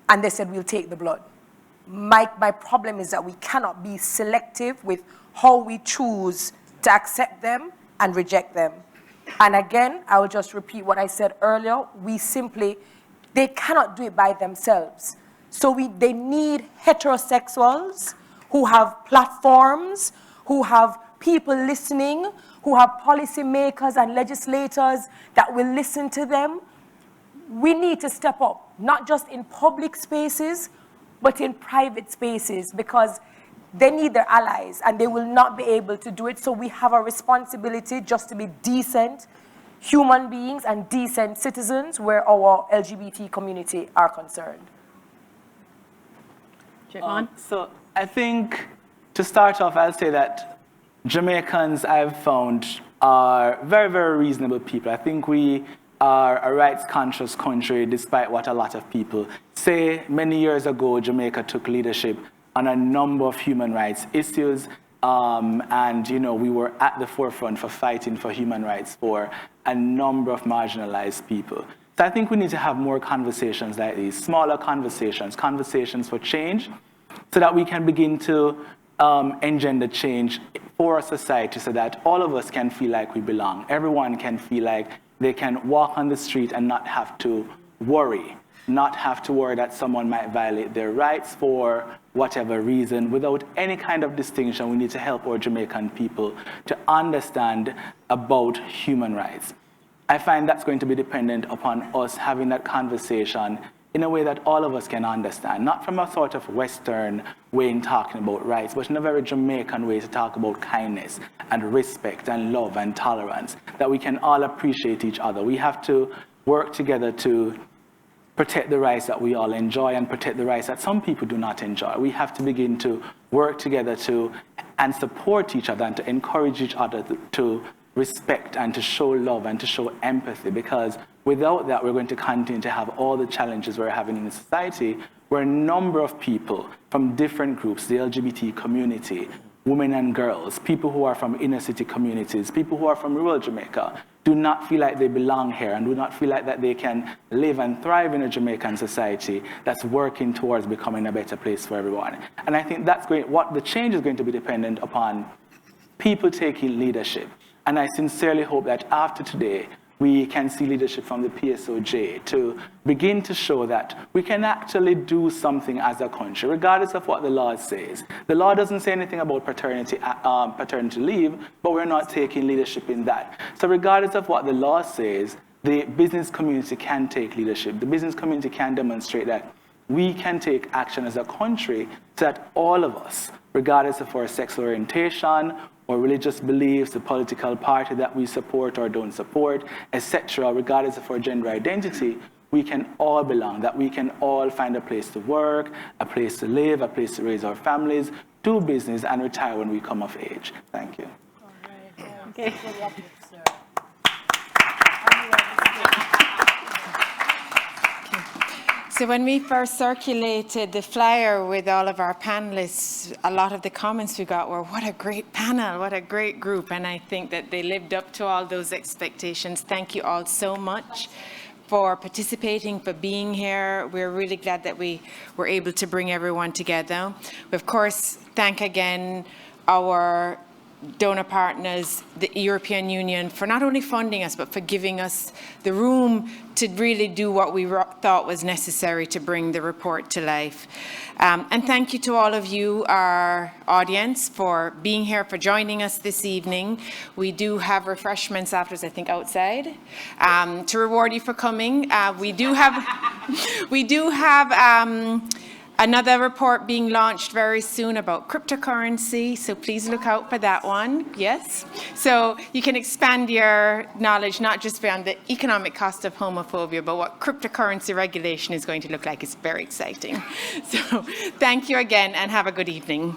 And they said, we'll take the blood. My problem is that we cannot be selective with how we choose to accept them and reject them. And again, I will just repeat what I said earlier. They cannot do it by themselves. So they need heterosexuals who have platforms, who have people listening, who have policymakers and legislators that will listen to them. We need to step up, not just in public spaces, but in private spaces, because they need their allies and they will not be able to do it. So we have a responsibility just to be decent human beings and decent citizens where our LGBT community are concerned. So I think to start off, I'll say that Jamaicans, I've found, are very, very reasonable people. I think we are a rights-conscious country, despite what a lot of people say. Many years ago, Jamaica took leadership on a number of human rights issues, and we were at the forefront for fighting for human rights for a number of marginalized people. So I think we need to have more conversations like these, smaller conversations for change, so that we can begin to engender change for our society, so that all of us can feel like we belong. Everyone can feel like they can walk on the street and not have to worry that someone might violate their rights for whatever reason. Without any kind of distinction, we need to help our Jamaican people to understand about human rights. I find that's going to be dependent upon us having that conversation in a way that all of us can understand, not from a sort of Western way in talking about rights, but in a very Jamaican way to talk about kindness and respect and love and tolerance, that we can all appreciate each other. We have to work together to protect the rights that we all enjoy and protect the rights that some people do not enjoy. We have to begin to work together and support each other and to encourage each other to respect and to show love and to show empathy, because without that, we're going to continue to have all the challenges we're having in society, where a number of people from different groups, the LGBT community, women and girls, people who are from inner city communities, people who are from rural Jamaica, do not feel like they belong here and do not feel like that they can live and thrive in a Jamaican society that's working towards becoming a better place for everyone. And I think what the change is going to be dependent upon people taking leadership. And I sincerely hope that after today, we can see leadership from the PSOJ to begin to show that we can actually do something as a country, regardless of what the law says. The law doesn't say anything about paternity leave, but we're not taking leadership in that. So regardless of what the law says, the business community can take leadership. The business community can demonstrate that we can take action as a country so that all of us, regardless of our sexual orientation or religious beliefs, the political party that we support or don't support, etc., regardless of our gender identity, we can all belong, that we can all find a place to work, a place to live, a place to raise our families, do business, and retire when we come of age. Thank you. All right. Okay. So when we first circulated the flyer with all of our panelists, a lot of the comments we got were, what a great panel, what a great group. And I think that they lived up to all those expectations. Thank you all so much for participating, for being here. We're really glad that we were able to bring everyone together. We, of course, thank again our donor partners, the European Union, for not only funding us, but for giving us the room to really do what we thought was necessary to bring the report to life. And thank you to all of you, our audience, for being here, for joining us this evening. We do have refreshments afterwards, I think, outside, to reward you for coming. We do have another report being launched very soon about cryptocurrency, so please look out for that one, yes? So you can expand your knowledge, not just beyond the economic cost of homophobia, but what cryptocurrency regulation is going to look like. It's very exciting. So thank you again, and have a good evening.